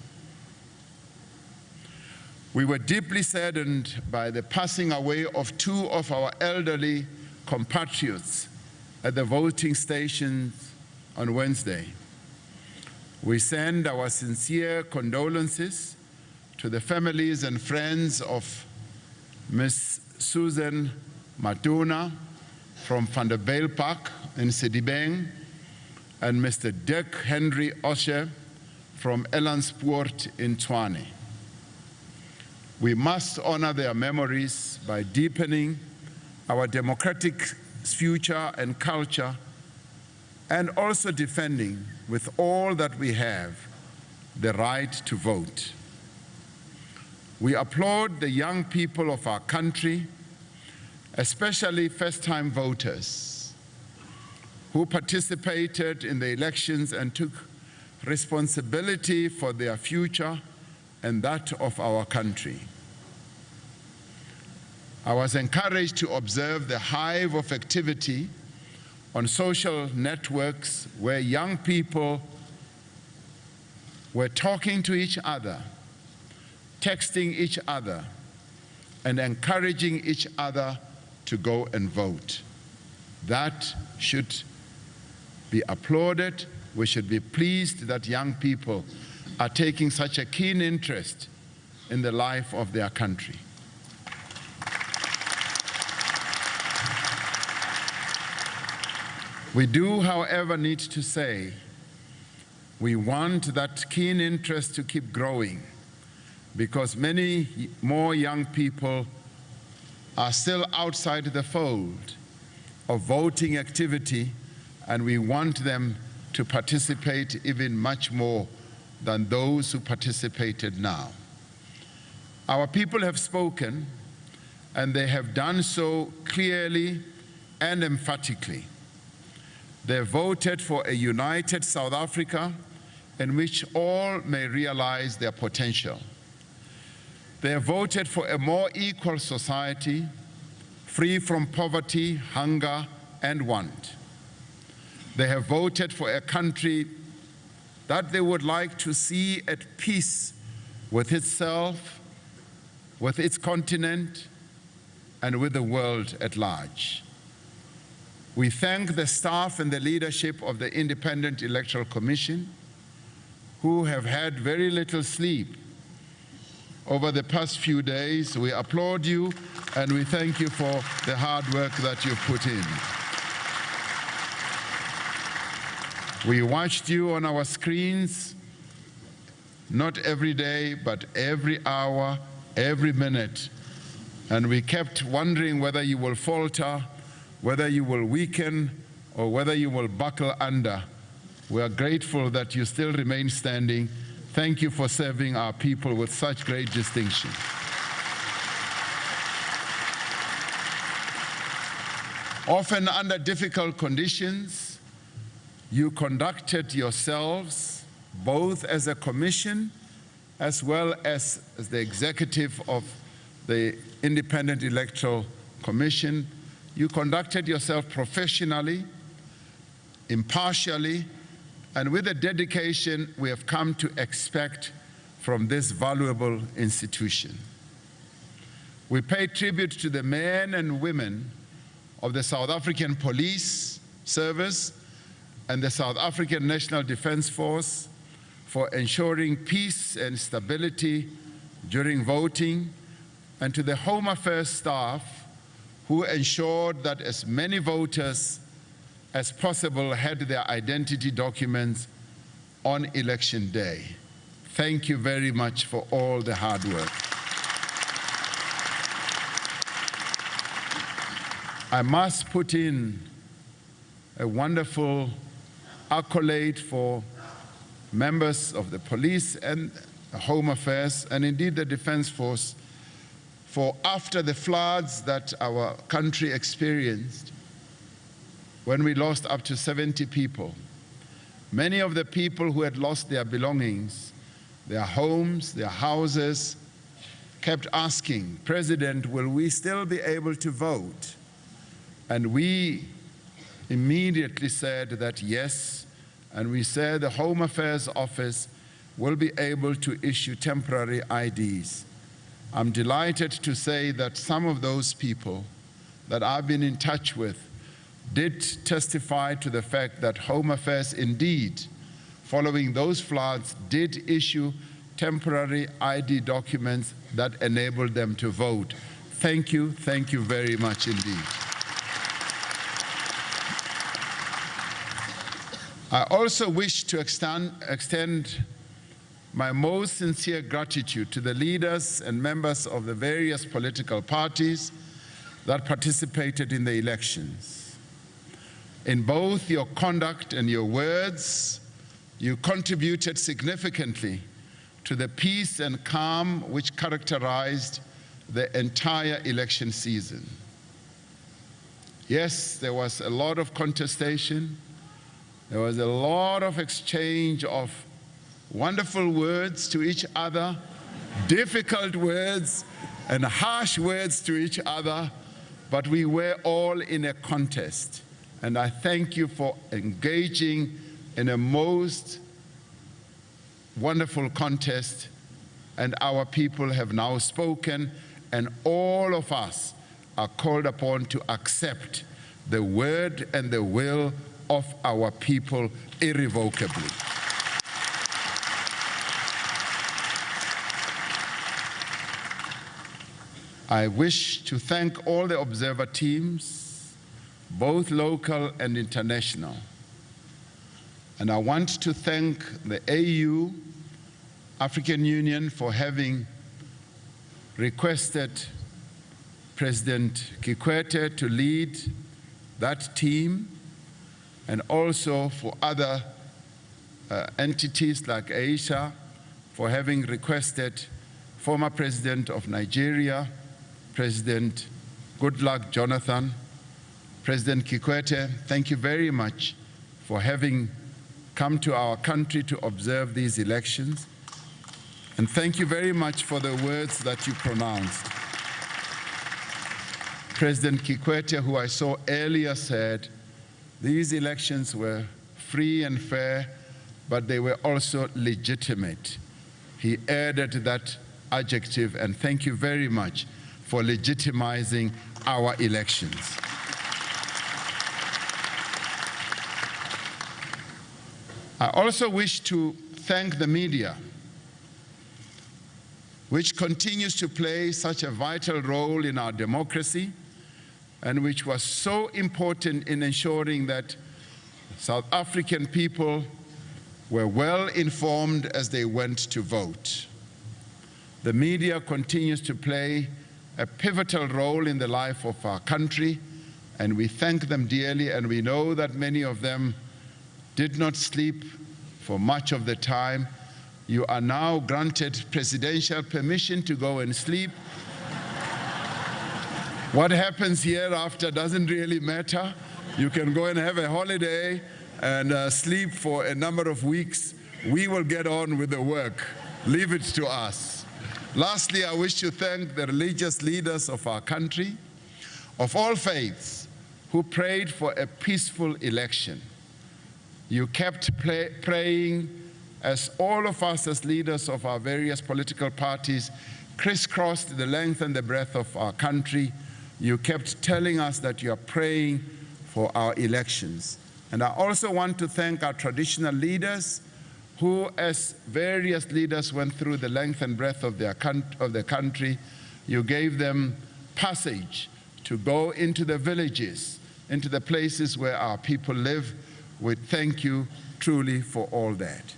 We were deeply saddened by the passing away of two of our elderly compatriots at the voting stations on Wednesday. We send our sincere condolences to the families and friends of Ms. Susan Matuna from Van der Bijlpark in Sedibeng, and Mr. Dirk Henry Osher from Elanspoort in Tshwane. We must honor their memories by deepening our democratic future and culture, and also defending with all that we have the right to vote. We applaud the young people of our country, especially first-time voters, who participated in the elections and took responsibility for their future and that of our country. I was encouraged to observe the hive of activity on social networks where young people were talking to each other, texting each other, and encouraging each other to go and vote. That should be applauded. We should be pleased that young people are taking such a keen interest in the life of their country. We do, however, need to say we want that keen interest to keep growing, because many more young people are still outside the fold of voting activity, and we want them to participate even much more than those who participated now. Our people have spoken, and they have done so clearly and emphatically. They voted for a united South Africa in which all may realize their potential. They have voted for a more equal society, free from poverty, hunger, and want. They have voted for a country that they would like to see at peace with itself, with its continent, and with the world at large. We thank the staff and the leadership of the Independent Electoral Commission, who have had very little sleep over the past few days. We applaud you, and we thank you for the hard work that you've put in. We watched you on our screens, not every day, but every hour, every minute, and we kept wondering whether you will falter, whether you will weaken, or whether you will buckle under. We are grateful that you still remain standing. Thank you for serving our people with such great distinction. Often under difficult conditions, you conducted yourselves, both as a commission as well as the executive of the Independent Electoral Commission. You conducted yourself professionally, impartially, and with the dedication we have come to expect from this valuable institution. We pay tribute to the men and women of the South African Police Service and the South African National Defence Force for ensuring peace and stability during voting, and to the Home Affairs staff who ensured that as many voters as possible had their identity documents on election day. Thank you very much for all the hard work. I must put in a wonderful accolade for members of the police and Home Affairs, and indeed the Defense Force, for after the floods that our country experienced, when we lost up to 70 people, many of the people who had lost their belongings, their homes, their houses, kept asking, President, will we still be able to vote? And we immediately said that yes, and we said the Home Affairs Office will be able to issue temporary IDs. I'm delighted to say that some of those people that I've been in touch with did testify to the fact that Home Affairs indeed, following those floods, did issue temporary ID documents that enabled them to vote. Thank you very much indeed. I also wish to extend my most sincere gratitude to the leaders and members of the various political parties that participated in the elections. In both your conduct and your words, you contributed significantly to the peace and calm which characterized the entire election season. Yes, there was a lot of contestation. There was a lot of exchange of wonderful words to each other, difficult words and harsh words to each other, but we were all in a contest. And I thank you for engaging in a most wonderful contest, and our people have now spoken, and all of us are called upon to accept the word and the will of our people irrevocably. I wish to thank all the observer teams, both local and international. And I want to thank the AU, African Union, for having requested President Kikwete to lead that team, and also for other entities like Aisha for having requested former President of Nigeria, President Goodluck Jonathan. President Kikwete, thank you very much for having come to our country to observe these elections. And thank you very much for the words that you pronounced. President Kikwete, who I saw earlier, said these elections were free and fair, but they were also legitimate. He added that adjective, and thank you very much for legitimizing our elections. I also wish to thank the media, which continues to play such a vital role in our democracy, and which was so important in ensuring that South African people were well informed as they went to vote. The media continues to play a pivotal role in the life of our country, and we thank them dearly, and we know that many of them did not sleep for much of the time. You are now granted presidential permission to go and sleep. What happens hereafter doesn't really matter. You can go and have a holiday and sleep for a number of weeks. We will get on with the work. Leave it to us. Lastly, I wish to thank the religious leaders of our country, of all faiths, who prayed for a peaceful election. You kept praying as all of us as leaders of our various political parties crisscrossed the length and the breadth of our country. You kept telling us that you are praying for our elections. And I also want to thank our traditional leaders who, as various leaders went through the length and breadth of the country, you gave them passage to go into the villages, into the places where our people live. We thank you truly for all that.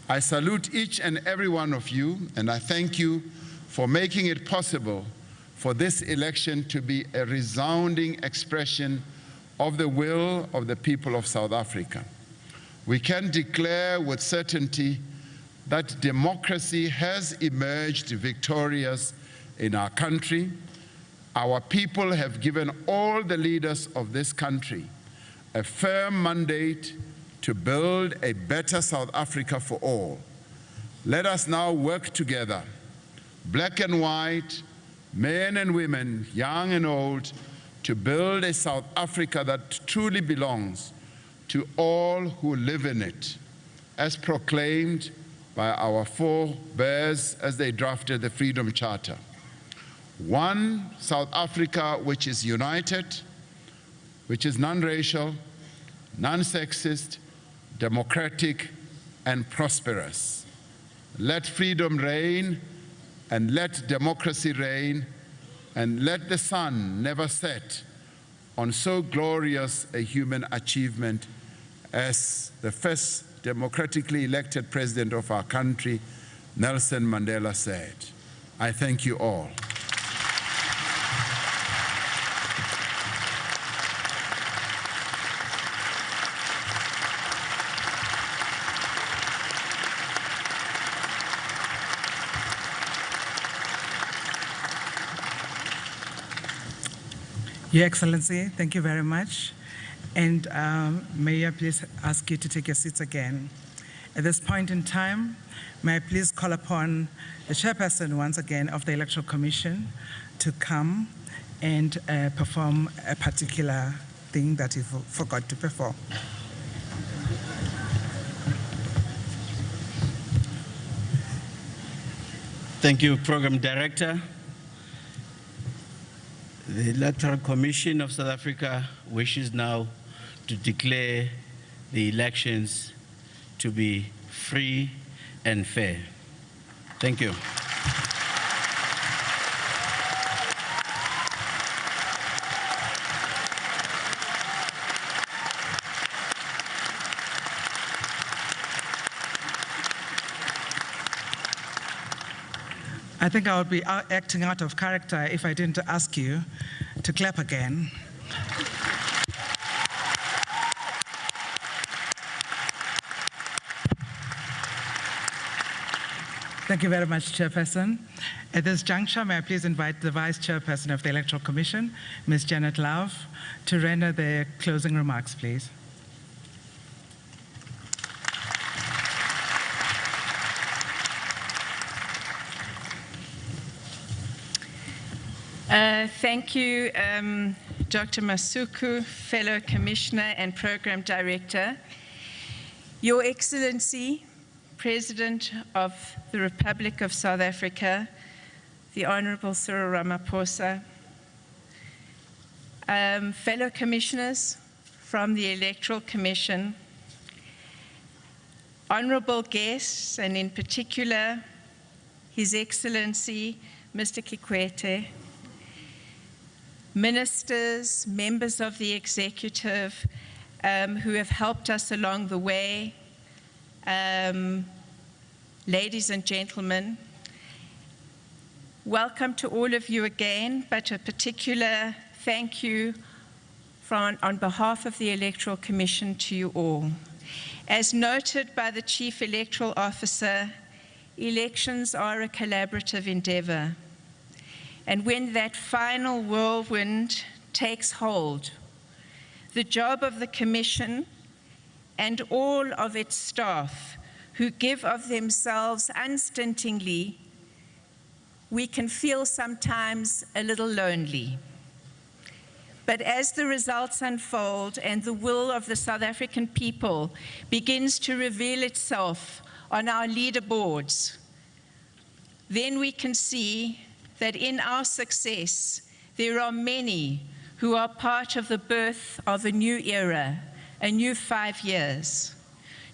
I salute each and every one of you, and I thank you for making it possible for this election to be a resounding expression of the will of the people of South Africa. We can declare with certainty that democracy has emerged victorious in our country. Our people have given all the leaders of this country a firm mandate to build a better South Africa for all. Let us now work together, black and white, men and women, young and old, to build a South Africa that truly belongs to all who live in it, as proclaimed by our forebears as they drafted the Freedom Charter. One South Africa which is united, which is non-racial, non-sexist, democratic, and prosperous. Let freedom reign, and let democracy reign, and let the sun never set on so glorious a human achievement as the first democratically elected president of our country, Nelson Mandela, said. I thank you all. Your Excellency, thank you very much. And may I please ask you to take your seats again. At this point in time, may I please call upon the chairperson once again of the Electoral Commission to come and perform a particular thing that he forgot to perform. Thank you, Program Director. The Electoral Commission of South Africa wishes now to declare the elections to be free and fair. Thank you. I think I would be acting out of character if I didn't ask you to clap again. Thank you very much, Chairperson. At this juncture, may I please invite the Vice Chairperson of the Electoral Commission, Ms. Janet Love, to render the closing remarks, please. Thank you, Dr. Masuku, fellow Commissioner and Program Director. Your Excellency, President of the Republic of South Africa, the Honorable Cyril Ramaphosa, fellow Commissioners from the Electoral Commission, honorable guests, and in particular, His Excellency, Mr. Kikwete, ministers, members of the executive who have helped us along the way, ladies and gentlemen, welcome to all of you again, but a particular thank you on behalf of the Electoral Commission to you all. As noted by the Chief Electoral Officer, elections are a collaborative endeavor. And when that final whirlwind takes hold, the job of the Commission and all of its staff who give of themselves unstintingly we can feel sometimes a little lonely. But as the results unfold and the will of the South African people begins to reveal itself on our leaderboards, then we can see that in our success, there are many who are part of the birth of a new era, a new 5 years.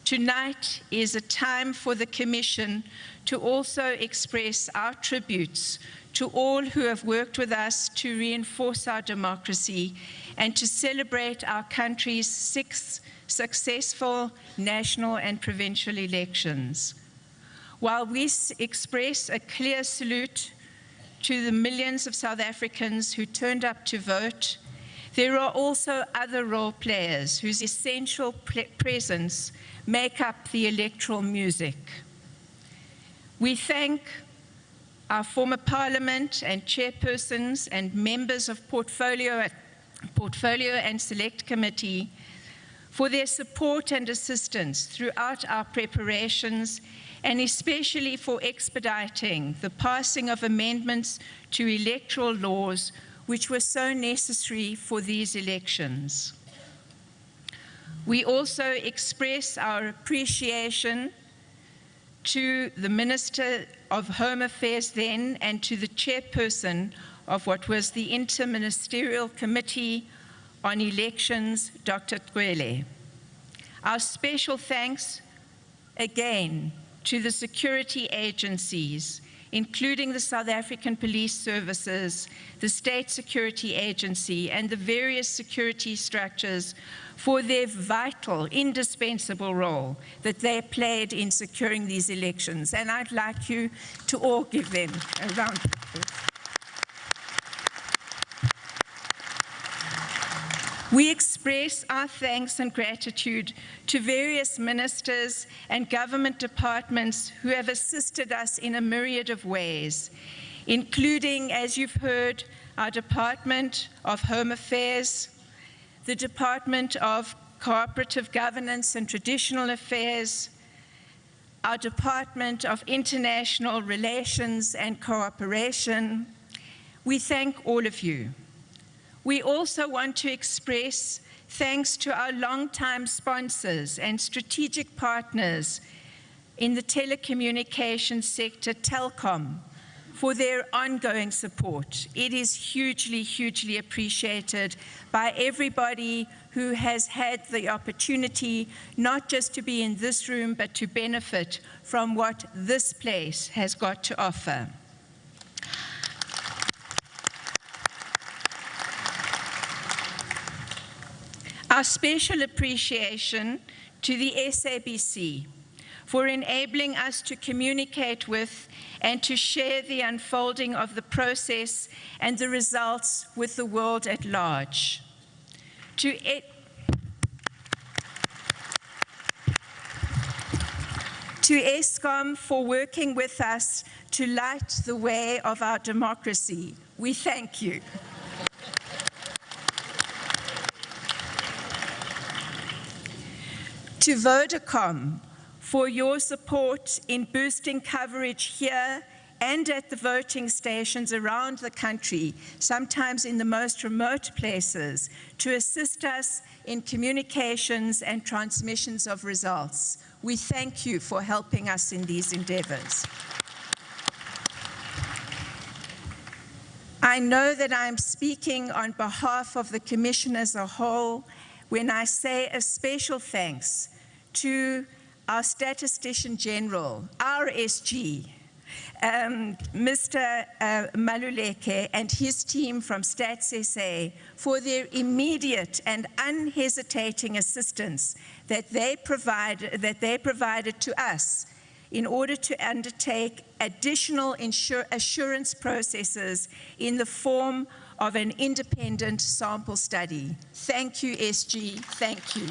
Tonight is a time for the Commission to also express our tributes to all who have worked with us to reinforce our democracy and to celebrate our country's 6 successful national and provincial elections. While we express a clear salute to the millions of South Africans who turned up to vote, there are also other role players whose essential presence make up the electoral music. We thank our former Parliament and chairpersons and members of Portfolio and Select Committee for their support and assistance throughout our preparations, and especially for expediting the passing of amendments to electoral laws which were so necessary for these elections. We also express our appreciation to the Minister of Home Affairs then and to the chairperson of what was the Interministerial Committee on Elections, Dr. Twele. Our special thanks again to the security agencies, including the South African Police Services, the State Security Agency, and the various security structures for their vital, indispensable role that they played in securing these elections. And I'd like you to all give them a round of applause. We express our thanks and gratitude to various ministers and government departments who have assisted us in a myriad of ways, including, as you've heard, our Department of Home Affairs, the Department of Cooperative Governance and Traditional Affairs, our Department of International Relations and Cooperation. We thank all of you. We also want to express thanks to our longtime sponsors and strategic partners in the telecommunications sector, Telkom, for their ongoing support. It is hugely, hugely appreciated by everybody who has had the opportunity not just to be in this room, but to benefit from what this place has got to offer. Our special appreciation to the SABC for enabling us to communicate with and to share the unfolding of the process and the results with the world at large. To ESCOM for working with us to light the way of our democracy. We thank you. To Vodacom for your support in boosting coverage here and at the voting stations around the country, sometimes in the most remote places, to assist us in communications and transmissions of results. We thank you for helping us in these endeavors. I know that I'm speaking on behalf of the Commission as a whole when I say a special thanks to our Statistician General, our SG, Mr. Maluleke and his team from Stats SA for their immediate and unhesitating assistance that they provided to us in order to undertake additional assurance processes in the form of an independent sample study. Thank you, SG. Thank you.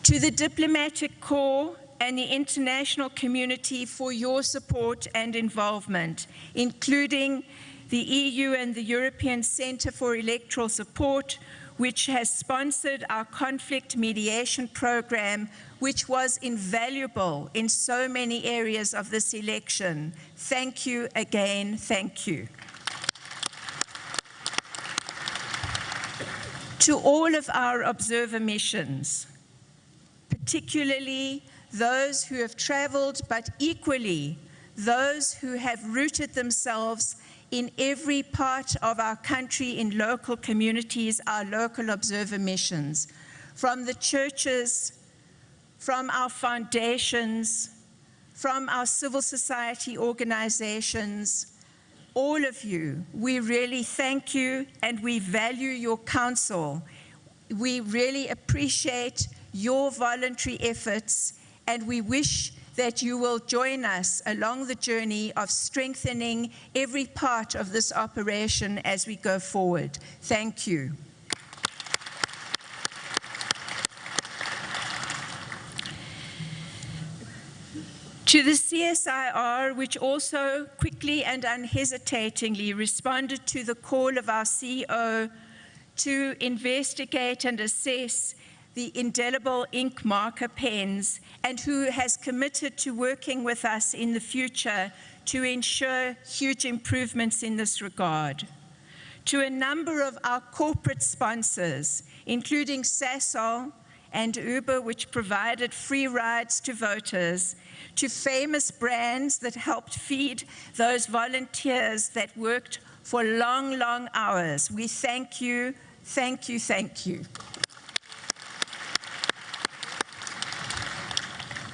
To the diplomatic corps and the international community for your support and involvement, including the EU and the European Centre for Electoral Support, which has sponsored our conflict mediation program, which was invaluable in so many areas of this election. Thank you again, thank you. To all of our observer missions, particularly those who have traveled, but equally those who have rooted themselves in every part of our country in local communities, our local observer missions, from the churches, from our foundations, from our civil society organizations, all of you, we really thank you and we value your counsel. We really appreciate your voluntary efforts, and we wish that you will join us along the journey of strengthening every part of this operation as we go forward. Thank you. To the CSIR, which also quickly and unhesitatingly responded to the call of our CEO to investigate and assess the indelible ink marker pens, and who has committed to working with us in the future to ensure huge improvements in this regard. To a number of our corporate sponsors, including Sasol and Uber, which provided free rides to voters, to famous brands that helped feed those volunteers that worked for long, long hours. We thank you, thank you, thank you.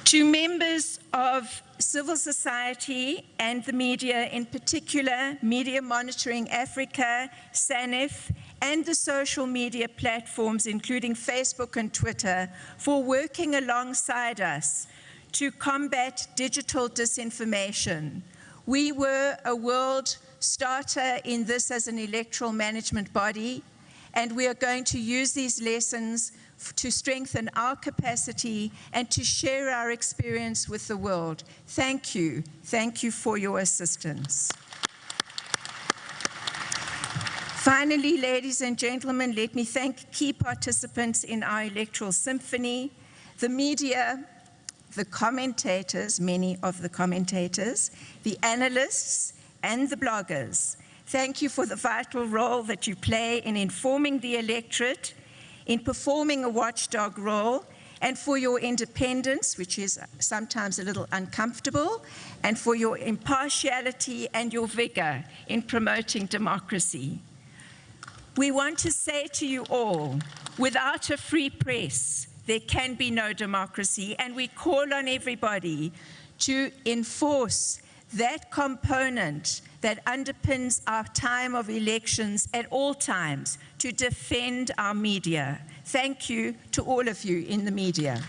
To members of civil society and the media, in particular, Media Monitoring Africa, SANEF, and the social media platforms, including Facebook and Twitter, for working alongside us to combat digital disinformation. We were a world starter in this as an electoral management body, and we are going to use these lessons to strengthen our capacity and to share our experience with the world. Thank you. Thank you for your assistance. Finally, ladies and gentlemen, let me thank key participants in our electoral symphony, the media, the commentators, many of the commentators, the analysts, and the bloggers. Thank you for the vital role that you play in informing the electorate, in performing a watchdog role, and for your independence, which is sometimes a little uncomfortable, and for your impartiality and your vigor in promoting democracy. We want to say to you all, without a free press, there can be no democracy, and we call on everybody to enforce that component that underpins our time of elections at all times, to defend our media. Thank you to all of you in the media.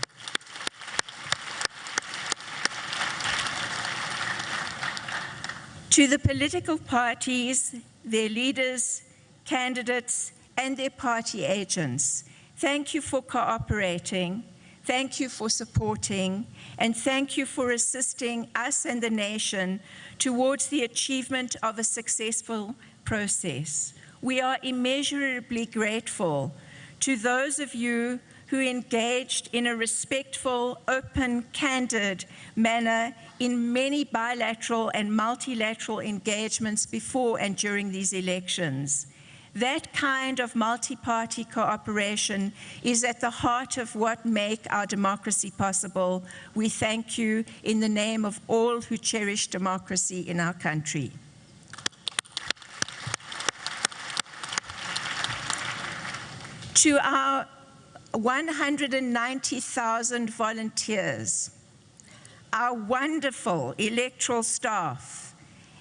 To the political parties, their leaders, candidates, and their party agents, thank you for cooperating, thank you for supporting, and thank you for assisting us and the nation towards the achievement of a successful process. We are immeasurably grateful to those of you who engaged in a respectful, open, candid manner in many bilateral and multilateral engagements before and during these elections. That kind of multi-party cooperation is at the heart of what makes our democracy possible. We thank you in the name of all who cherish democracy in our country. To our 190,000 volunteers, our wonderful electoral staff,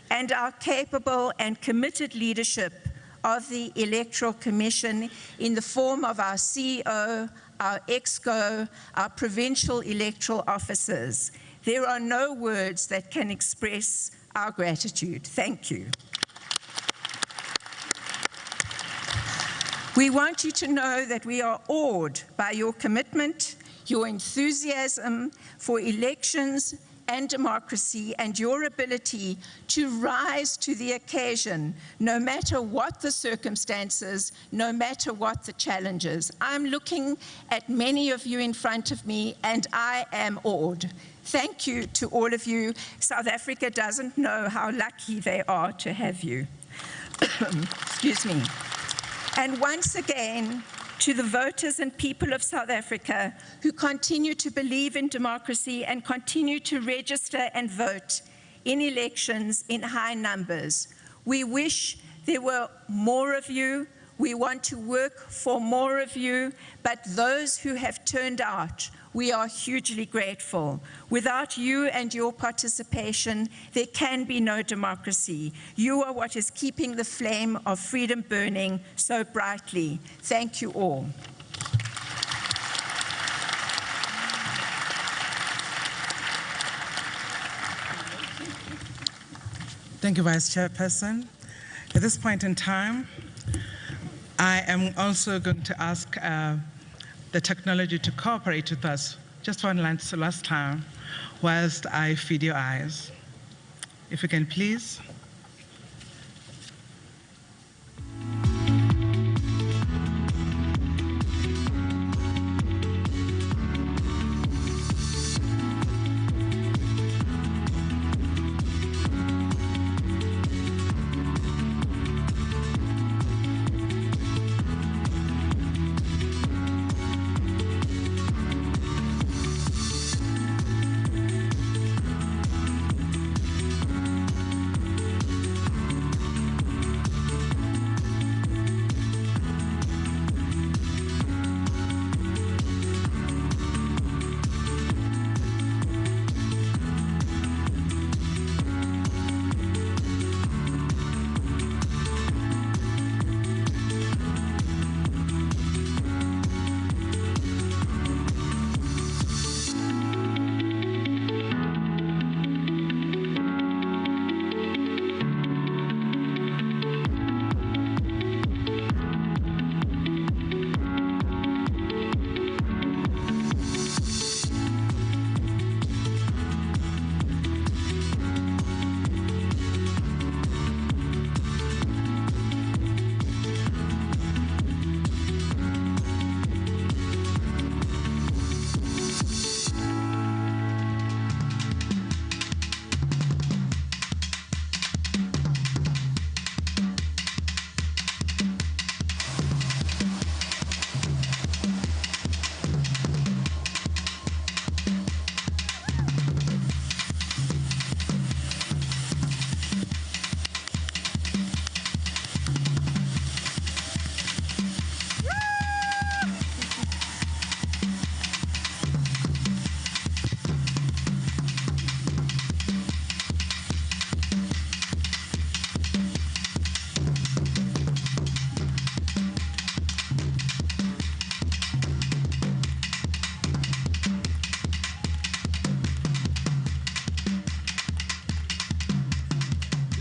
and our capable and committed leadership of the Electoral Commission in the form of our CEO, our EXCO, our provincial electoral officers. There are no words that can express our gratitude. Thank you. We want you to know that we are awed by your commitment, your enthusiasm for elections, and democracy and your ability to rise to the occasion, no matter what the circumstances, no matter what the challenges. I'm looking at many of you in front of me, and I am awed. Thank you to all of you. South Africa doesn't know how lucky they are to have you. Excuse me. And once again, to the voters and people of South Africa who continue to believe in democracy and continue to register and vote in elections in high numbers. We wish there were more of you. We want to work for more of you, but those who have turned out, we are hugely grateful. Without you and your participation, there can be no democracy. You are what is keeping the flame of freedom burning so brightly. Thank you all. Thank you, Vice Chairperson. At this point in time, I am also going to ask the technology to cooperate with us just one last time whilst I feed your eyes. If you can please.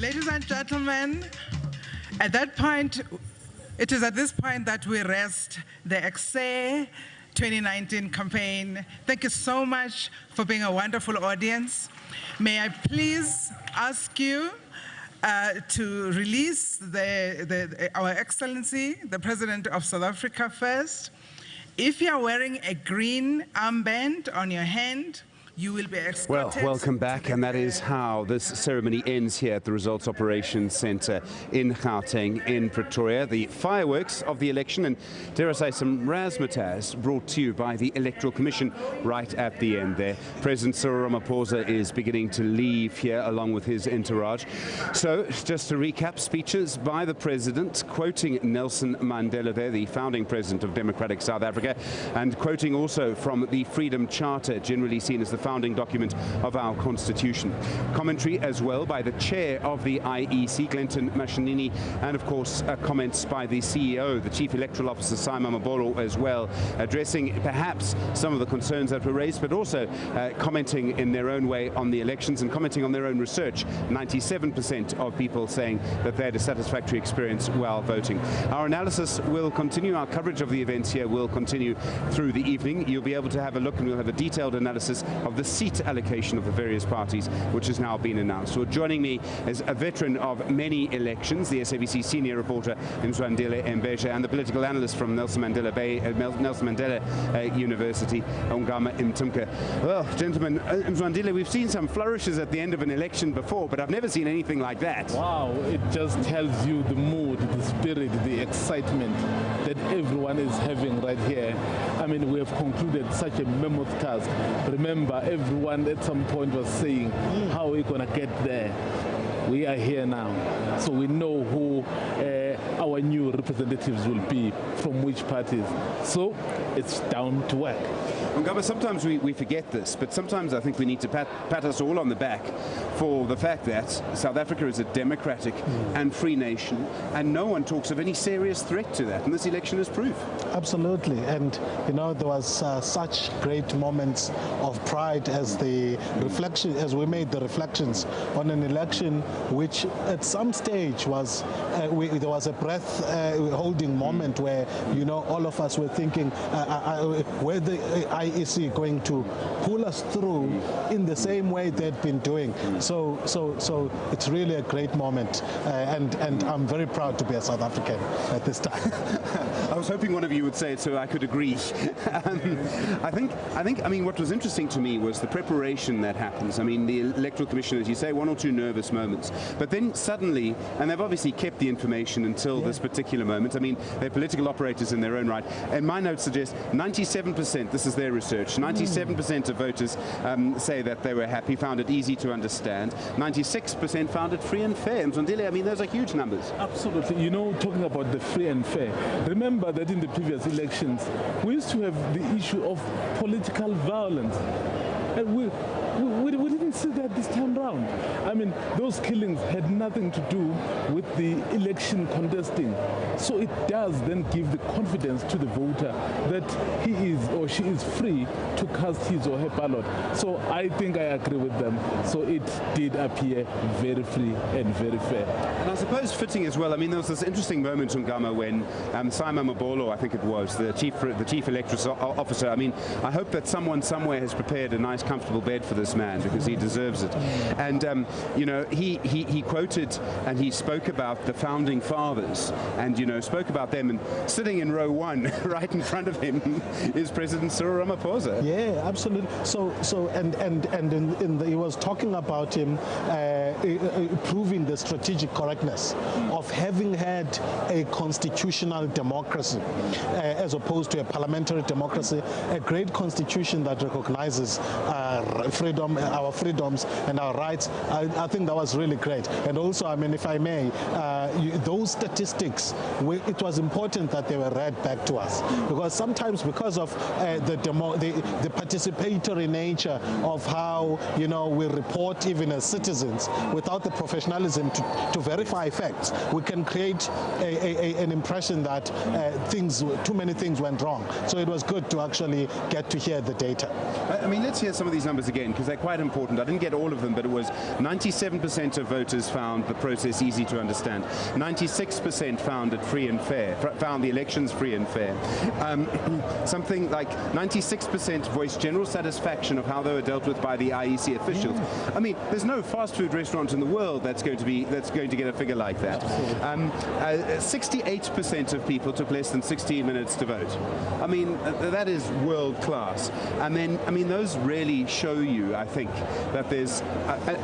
Ladies and gentlemen, at that point, it is at this point that we rest the XA 2019 campaign. Thank you so much for being a wonderful audience. May I please ask you to release Our Excellency, the President of South Africa first. If you are wearing a green armband on your hand, you will be escorted. Well, welcome back, and that is how this ceremony ends here at the Results Operations Centre in Gauteng, in Pretoria. The fireworks of the election, and dare I say some razzmatazz, brought to you by the Electoral Commission right at the end there. President Cyril Ramaphosa is beginning to leave here along with his entourage. So, just to recap, speeches by the President, quoting Nelson Mandela there, the founding President of Democratic South Africa, and quoting also from the Freedom Charter, generally seen as the founding document of our Constitution. Commentary as well by the chair of the IEC, Clinton Mashinini, and of course comments by the CEO, the Chief Electoral Officer, Simon Mabolo, as well, addressing perhaps some of the concerns that were raised, but also commenting in their own way on the elections and commenting on their own research. 97% of people saying that they had a satisfactory experience while voting. Our analysis will continue. Our coverage of the events here will continue through the evening. You'll be able to have a look, and we'll have a detailed analysis of of the seat allocation of the various parties, which has now been announced. So joining me is a veteran of many elections, the SABC senior reporter Mzwandile Mbeshe, and the political analyst from Nelson Mandela University, Ongama Mtumka. Well, gentlemen, Mzwandile, we've seen some flourishes at the end of an election before, but I've never seen anything like that. Wow, it just tells you the mood, the spirit, the excitement that everyone is having right here. I mean, we have concluded such a mammoth task. Remember, everyone at some point was saying, how are we going to get there? We are here now, so we know who our new representatives will be from which parties. So it's down to work. Ngaba, sometimes we forget this, but sometimes I think we need to pat us all on the back for the fact that South Africa is a democratic and free nation, and no one talks of any serious threat to that, and this election is proof. Absolutely, and you know, there was such great moments of pride as the reflection, as we made the reflections on an election which at some stage was, there was a breath holding moment where, you know, all of us were thinking, where the IEC going to pull us through in the same way they'd been doing. So it's really a great moment, and I'm very proud to be a South African at this time. I was hoping one of you would say it so I could agree. I mean, what was interesting to me was the preparation that happens. I mean, the Electoral Commission, as you say, one or two nervous moments, but then suddenly, and they've obviously kept the information until this particular moment. I mean, they're political operators in their own right, and my notes suggest 97%, this is their research, 97% of voters say that they were happy, found it easy to understand. 96% found it free and fair. Mzwandile, I mean, those are huge numbers. Absolutely. You know, talking about the free and fair, remember that in the previous elections, we used to have the issue of political violence. And we didn't see that this time round. I mean, those killings had nothing to do with the election contesting. So it does then give the confidence to the voter that he is or she is free to cast his or her ballot. So I think I agree with them. So it did appear very free and very fair. And I suppose fitting as well. I mean, there was this interesting moment, Ungama, when Simon Mabolo, I think it was, the chief electoral officer, I mean, I hope that someone somewhere has prepared a nice comfortable bed for this man, because he deserves it. And you know, he quoted and he spoke about the founding fathers, and you know, spoke about them, and sitting in row one right in front of him is President Cyril Ramaphosa. Yeah, absolutely. He was talking about him proving the strategic correctness of having had a constitutional democracy as opposed to a parliamentary democracy, a great constitution that recognizes freedom, our freedoms and our rights. I think that was really great. And also, I mean, if I may, those statistics, it was important that they were read back to us, because sometimes, because of the participatory nature of how, you know, we report even as citizens, without the professionalism to verify facts, we can create an impression that too many things went wrong. So it was good to actually get to hear the data. I mean, let's hear some of these numbers again, because they're quite important. I didn't get all of them, but it was 97% of voters found the process easy to understand. 96% found it free and fair, found the elections free and fair. Something like 96% voiced general satisfaction of how they were dealt with by the IEC officials. Yeah. I mean, there's no fast food restaurant in the world that's going to get a figure like that. 68% of people took less than 16 minutes to vote. I mean, that is world class. And then, I mean, those really show you, I think, that there's,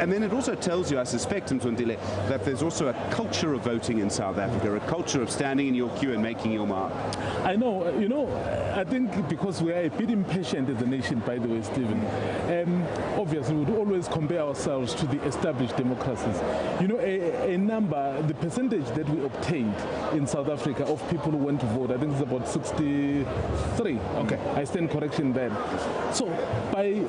and then it also tells you, I suspect, Mzwandile, that there's also a culture of voting in South Africa, a culture of standing in your queue and making your mark. I know, you know, I think because we are a bit impatient as a nation, by the way, Stephen, obviously we would always compare ourselves to the established democracies. You know, a number, the percentage that we obtained in South Africa of people who went to vote, I think it's about 63. Okay, I stand correction there. So by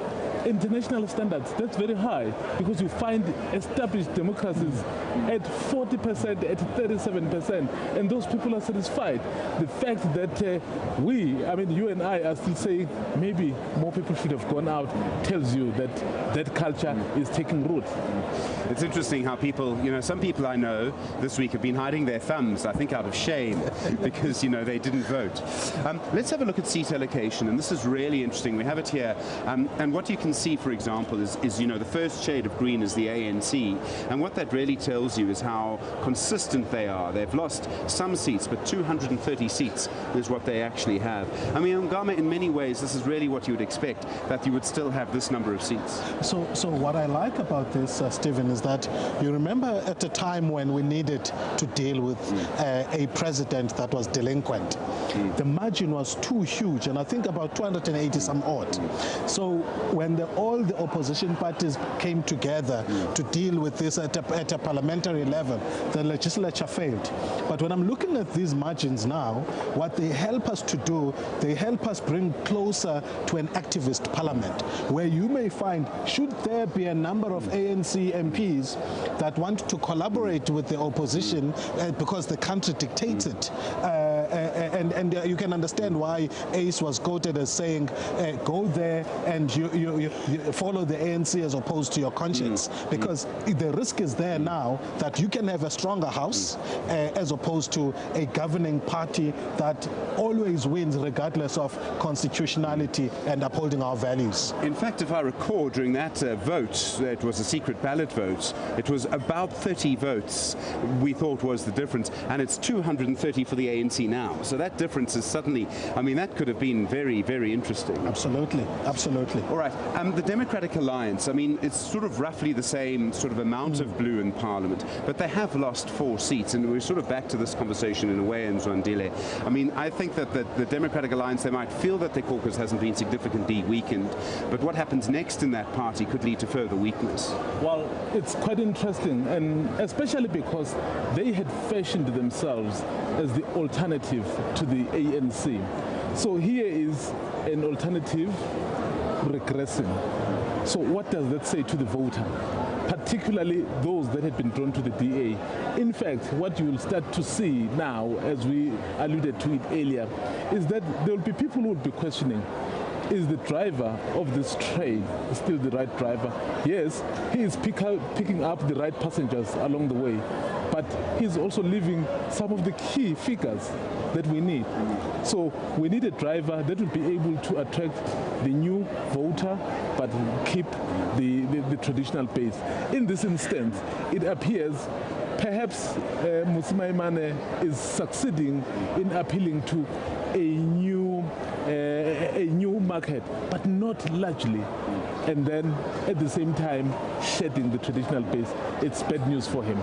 international standards, that's very high, because you find established democracies at 40%, at 37%, and those people are satisfied. The fact that you and I are still saying maybe more people should have gone out tells you that that culture is taking root. It's interesting how people, some people I know this week have been hiding their thumbs, I think out of shame, because, they didn't vote. Let's have a look at seat allocation, and this is really interesting. We have it here, and what you can see, for example, is the first shade of green is the ANC, and what that really tells you is how consistent they are. They've lost some seats, but 230 seats is what they actually have. I mean, Ngama, in many ways, this is really what you would expect, that you would still have this number of seats. So what I like about this, Stephen, is that you remember at the time when we needed to deal with a president that was delinquent, the margin was too huge, and I think about 280 some odd. So when all the opposition parties came together to deal with this at a parliamentary level, the legislature failed. But when I'm looking at these margins now, what they help us to do, they help us bring closer to an activist parliament, where you may find, should there be a number of ANC MPs that want to collaborate with the opposition because the country dictates it, and you can understand why Ace was quoted as saying, go there and you follow the ANC as opposed to your conscience, because the risk is there now that you can have a stronger house as opposed to a governing party that always wins regardless of constitutionality and upholding our values. In fact, if I recall, during that vote, it was a secret ballot vote, it was about 30 votes we thought was the difference, and it's 230 for the ANC now. So that difference is suddenly, that could have been very, very interesting. Absolutely, absolutely. All right, the Democratic Alliance, it's sort of roughly the same sort of amount of blue in Parliament, but they have lost 4 seats, and we're sort of back to this conversation in a way in Zwandile. I think that the Democratic Alliance, they might feel that their caucus hasn't been significantly weakened, but what happens next in that party could lead to further weakness. Well, it's quite interesting, and especially because they had fashioned themselves as the alternative to the ANC. So here is an alternative regressing. So what does that say to the voter, particularly those that had been drawn to the DA? In fact, what you will start to see now, as we alluded to it earlier, is that there will be people who will be questioning, is the driver of this train still the right driver? Yes, he is picking up the right passengers along the way, but he's also leaving some of the key figures that we need. So we need a driver that will be able to attract the new voter, but keep the traditional base. In this instance, it appears perhaps Musimaimane is succeeding in appealing to a new market, but not largely, and then at the same time shedding the traditional base. It's bad news for him.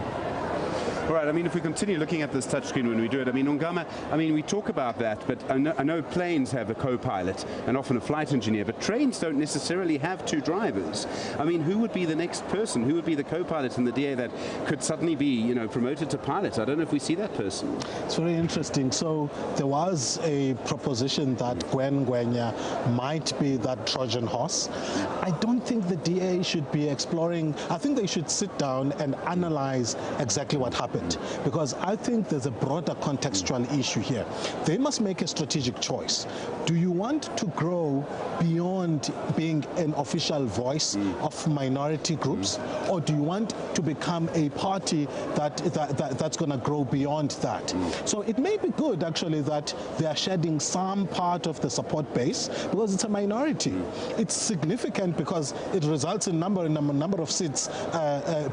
All right, if we continue looking at this touchscreen when we do it, Ungama, we talk about that, but I know planes have a co-pilot and often a flight engineer, but trains don't necessarily have 2 drivers. Who would be the next person? Who would be the co-pilot in the DA that could suddenly be, promoted to pilot? I don't know if we see that person. It's very interesting. So there was a proposition that Gwen Gwenya might be that Trojan horse. I don't think the DA should be exploring. I think they should sit down and analyze exactly what happened, because I think there's a broader contextual issue here. They must make a strategic choice. Do you want to grow beyond being an official voice of minority groups, or do you want to become a party that's going to grow beyond that? So it may be good, actually, that they are shedding some part of the support base, because it's a minority. It's significant because it results in number of seats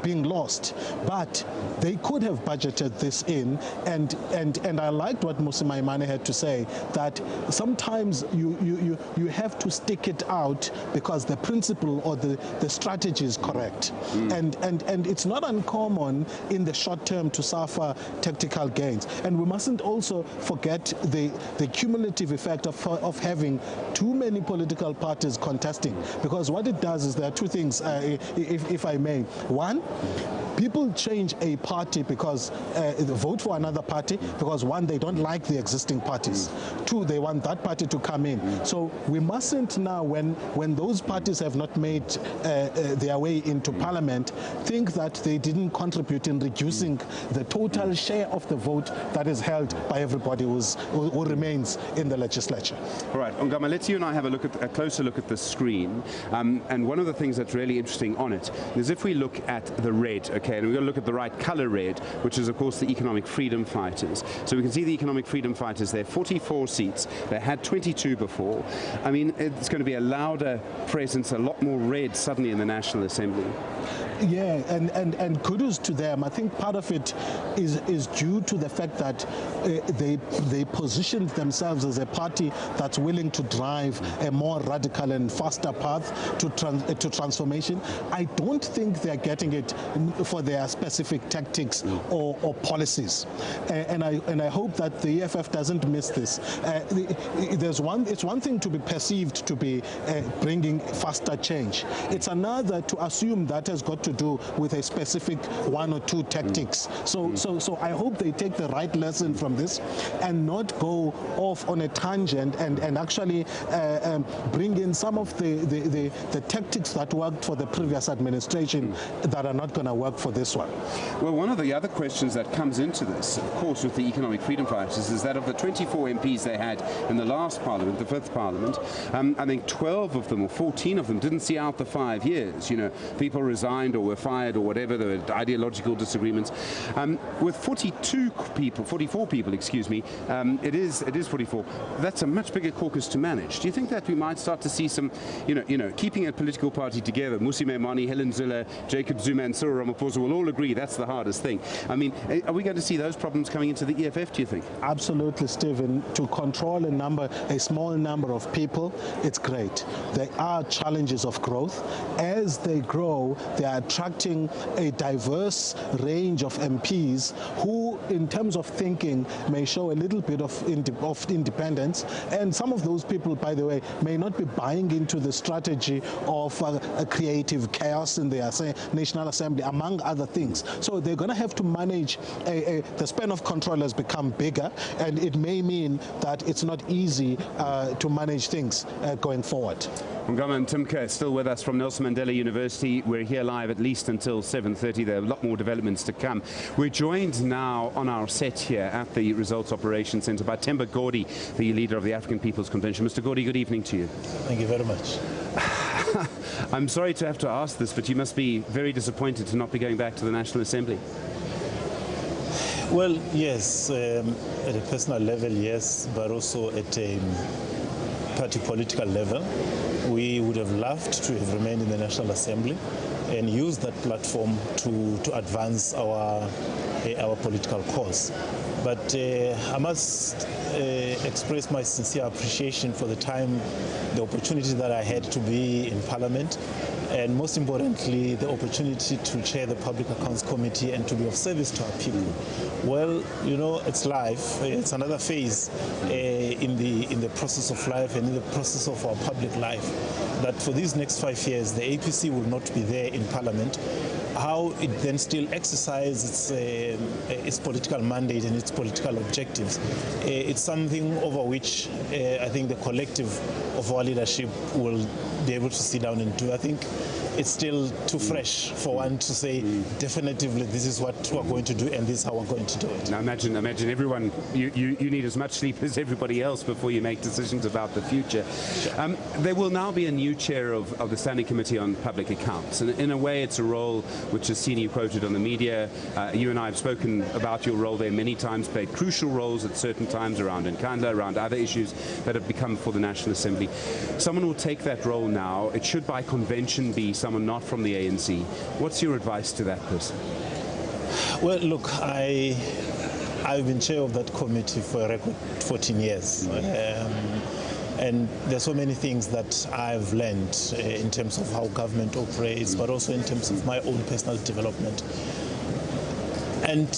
being lost, but they could have budgeted this in, and I liked what Musimaimane had to say, that sometimes you have to stick it out because the principle or the strategy is correct, and it's not uncommon in the short term to suffer tactical gains. And we mustn't also forget the cumulative effect of having too many political parties contesting, because what it does is there are 2 things, if I may. One, People change a party because they vote for another party because, one, they don't like the existing parties. Two, they want that party to come in. So we mustn't now, when those parties have not made their way into parliament, think that they didn't contribute in reducing the total share of the vote that is held by everybody who remains in the legislature. All right, Ongama, let's you and I have a closer look at the screen. And one of the things that's really interesting on it is if we look at the red, okay, and we're going to look at the right color red, which is, of course, the economic freedom fighters. So we can see the economic freedom fighters there, 44 seats. They had 22 before. I mean, it's going to be a louder presence, a lot more red suddenly in the National Assembly. Yeah, and kudos to them. I think part of it is due to the fact that they positioned themselves as a party that's willing to drive a more radical and faster path to transformation. I don't think they're getting it for their specific tactics or policies, and I hope that the EFF doesn't miss this. It's one thing to be perceived to be bringing faster change. It's another to assume that has got to do with a specific one or two tactics. So I hope they take the right lesson from this and not go off on a tangent and actually bring in some of the tactics that worked for the previous administration that are not going to work for this one. Well, one of the other questions that comes into this, of course, with the economic freedom fighters is that of the 24 MPs they had in the last parliament, the 5th parliament, I think 12 of them or 14 of them didn't see out the 5 years. You know, people resigned or were fired or whatever, there were ideological disagreements. With 44 people, excuse me, it is 44. That's a much bigger caucus to manage. Do you think that we might start to see some, keeping a political party together? Musi Maimane, Helen Zille, Jacob Zuma and Cyril Ramaphosa will all agree that's the hardest thing. I mean, are we going to see those problems coming into the EFF, do you think? Absolutely, Stephen. To control a small number of people, it's great. There are challenges of growth. As they grow, they are attracting a diverse range of MPs who, in terms of thinking, may show a little bit of independence. And some of those people, by the way, may not be buying into the strategy of a creative chaos in the National Assembly, among other things. So they're going to have to manage, the span of control has become bigger, and it may mean that it's not easy to manage things going forward. Ongama and Timka still with us from Nelson Mandela University. We're here live at least until 7:30. There are a lot more developments to come. We're joined now on our set here at the Results Operations Centre by Themba Gordy, the leader of the African People's Convention. Mr. Gordy, good evening to you. Thank you very much. I'm sorry to have to ask this, but you must be very disappointed to not be going back to the National Assembly. Well, yes, at a personal level, yes, but also at a party political level. We would have loved to have remained in the National Assembly and use that platform to advance our political cause. But I must express my sincere appreciation for the time, the opportunity that I had to be in Parliament, and most importantly, the opportunity to chair the Public Accounts Committee and to be of service to our people. Well, it's life. It's another phase in the process of life and in the process of our public life. That for these next 5 years, the APC will not be there in Parliament. How it then still exercises its political mandate and its political objectives, it's something over which I think the collective of our leadership will be able to sit down and do. I think it's still too fresh for one to say definitively this is what we're going to do and this is how we're going to do it. Now imagine everyone, you need as much sleep as everybody else before you make decisions about the future. There will now be a new chair of the Standing Committee on Public Accounts, and in a way it's a role which has seen you quoted on the media. You and I have spoken about your role there many times, played crucial roles at certain times around Nkandla, around other issues that have become for the National Assembly. Someone will take that role now. It should by convention be someone not from the ANC. What's your advice to that person? Well, look, I've been chair of that committee for a record 14 years. And there's so many things that I've learned in terms of how government operates, but also in terms of my own personal development. And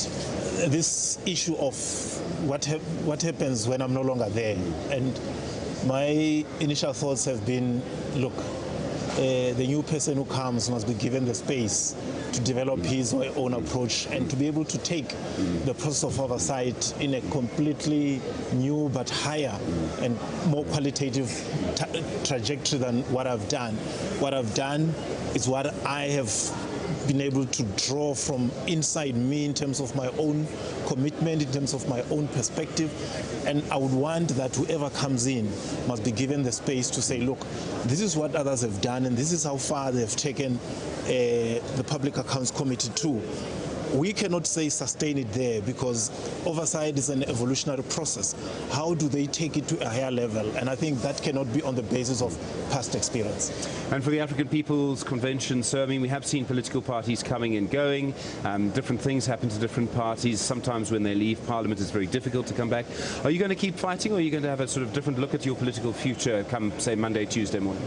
this issue of what happens when I'm no longer there. And my initial thoughts have been, look, the new person who comes must be given the space to develop his or her own approach and to be able to take the process of oversight in a completely new but higher and more qualitative trajectory than what I've done. What I've done is what I have been able to draw from inside me in terms of my own commitment, in terms of my own perspective. And I would want that whoever comes in must be given the space to say, look, this is what others have done and this is how far they've taken the Public Accounts Committee too. We cannot say sustain it there because oversight is an evolutionary process. How do they take it to a higher level? And I think that cannot be on the basis of past experience. And for the African People's Convention, so I mean, we have seen political parties coming and going. Different things happen to different parties. Sometimes when they leave Parliament, it's very difficult to come back. Are you going to keep fighting, or are you going to have a sort of different look at your political future come, say, Monday, Tuesday morning?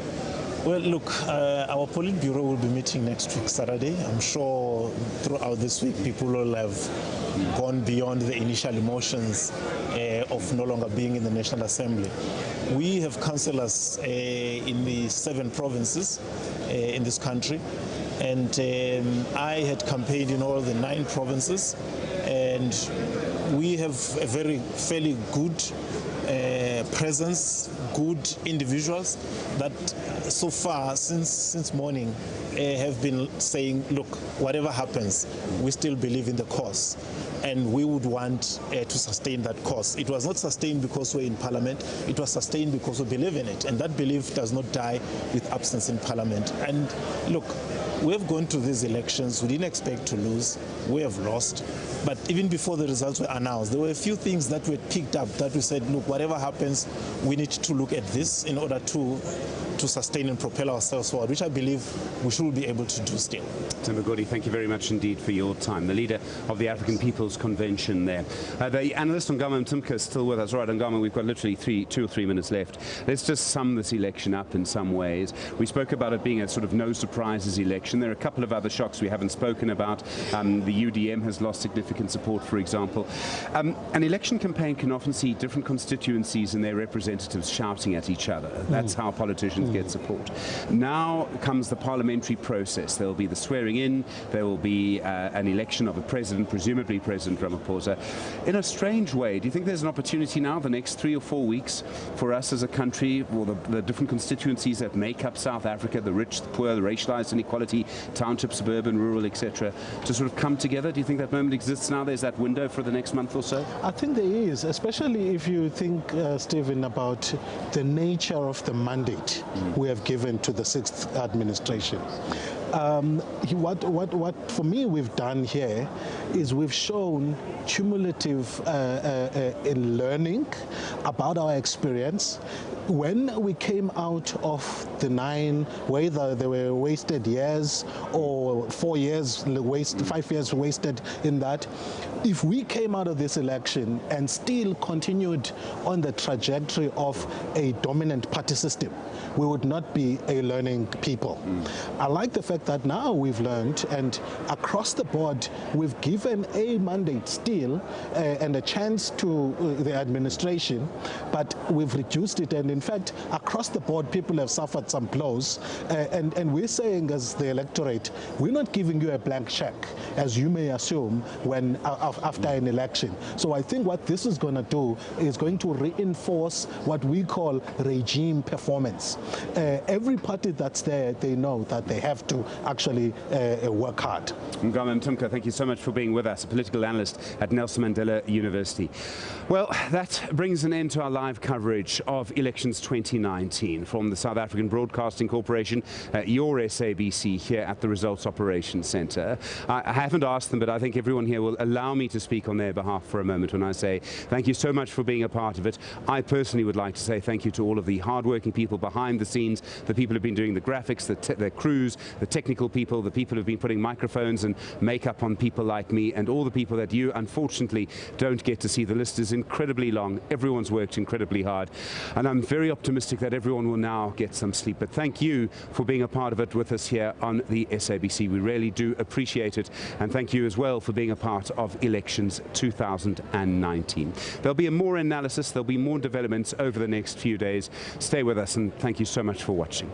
Well, look, our Politburo will be meeting next week, Saturday. I'm sure throughout this week, people will have gone beyond the initial emotions of no longer being in the National Assembly. We have councillors in the 7 provinces in this country, and I had campaigned in all the 9 provinces, and we have a fairly good presence, good individuals that so far since morning have been saying, look, whatever happens, we still believe in the cause and we would want to sustain that cause. It was not sustained because we're in Parliament, it was sustained because we believe in it, and that belief does not die with absence in Parliament. And look, we have gone to these elections, we didn't expect to lose, we have lost. But even before the results were announced, there were a few things that were picked up that we said, look, whatever happens, we need to look at this in order to sustain and propel ourselves forward, which I believe we should be able to do still. Themba Godi, thank you very much indeed for your time. The leader of the African People's Convention there. The analyst Ngama Mtimka is still with us. Right, Ngama, we've got literally 2 or 3 minutes left. Let's just sum this election up in some ways. We spoke about it being a sort of no surprises election. There are a couple of other shocks we haven't spoken about. The UDM has lost significant support, for example. An election campaign can often see different constituencies and their representatives shouting at each other. That's how politicians get support. Now comes the parliamentary process. There will be the swearing in, there will be an election of a president, presumably President Ramaphosa. In a strange way, do you think there's an opportunity now, the next 3 or 4 weeks, for us as a country, or the different constituencies that make up South Africa, the rich, the poor, the racialized inequality, township, suburban, rural, etc., to sort of come together? Do you think that moment exists now? There's that window for the next month or so? I think there is, especially if you think, Stephen, about the nature of the mandate we have given to the 6th administration. What for me we've done here is we've shown cumulative in learning about our experience. When we came out of the 9, whether they were wasted years or 4 years, 5 years wasted in that, if we came out of this election and still continued on the trajectory of a dominant party system, we would not be a learning people. I like the fact that now we've learned, and across the board we've given a mandate still and a chance to the administration, but we've reduced it, and in fact across the board people have suffered some blows, and we're saying as the electorate, we're not giving you a blank check as you may assume when after an election. So I think what this is going to do is going to reinforce what we call regime performance. Every party that's there, they know that they have to actually work hard. Ngama Mtimka, thank you so much for being with us, a political analyst at Nelson Mandela University. Well, that brings an end to our live coverage of elections 2019 from the South African Broadcasting Corporation, your SABC here at the Results Operations Centre. I haven't asked them, but I think everyone here will allow me to speak on their behalf for a moment when I say thank you so much for being a part of it. I personally would like to say thank you to all of the hardworking people behind the scenes, the people who've been doing the graphics, the crews, the technical people, the people who've been putting microphones and makeup on people like me, and all the people that you unfortunately don't get to see. The list is incredibly long. Everyone's worked incredibly hard, and I'm very optimistic that everyone will now get some sleep. But thank you for being a part of it with us here on the SABC. We really do appreciate it, and thank you as well for being a part of elections 2019. There'll be more analysis, there'll be more developments over the next few days. Stay with us, and thank you so much for watching.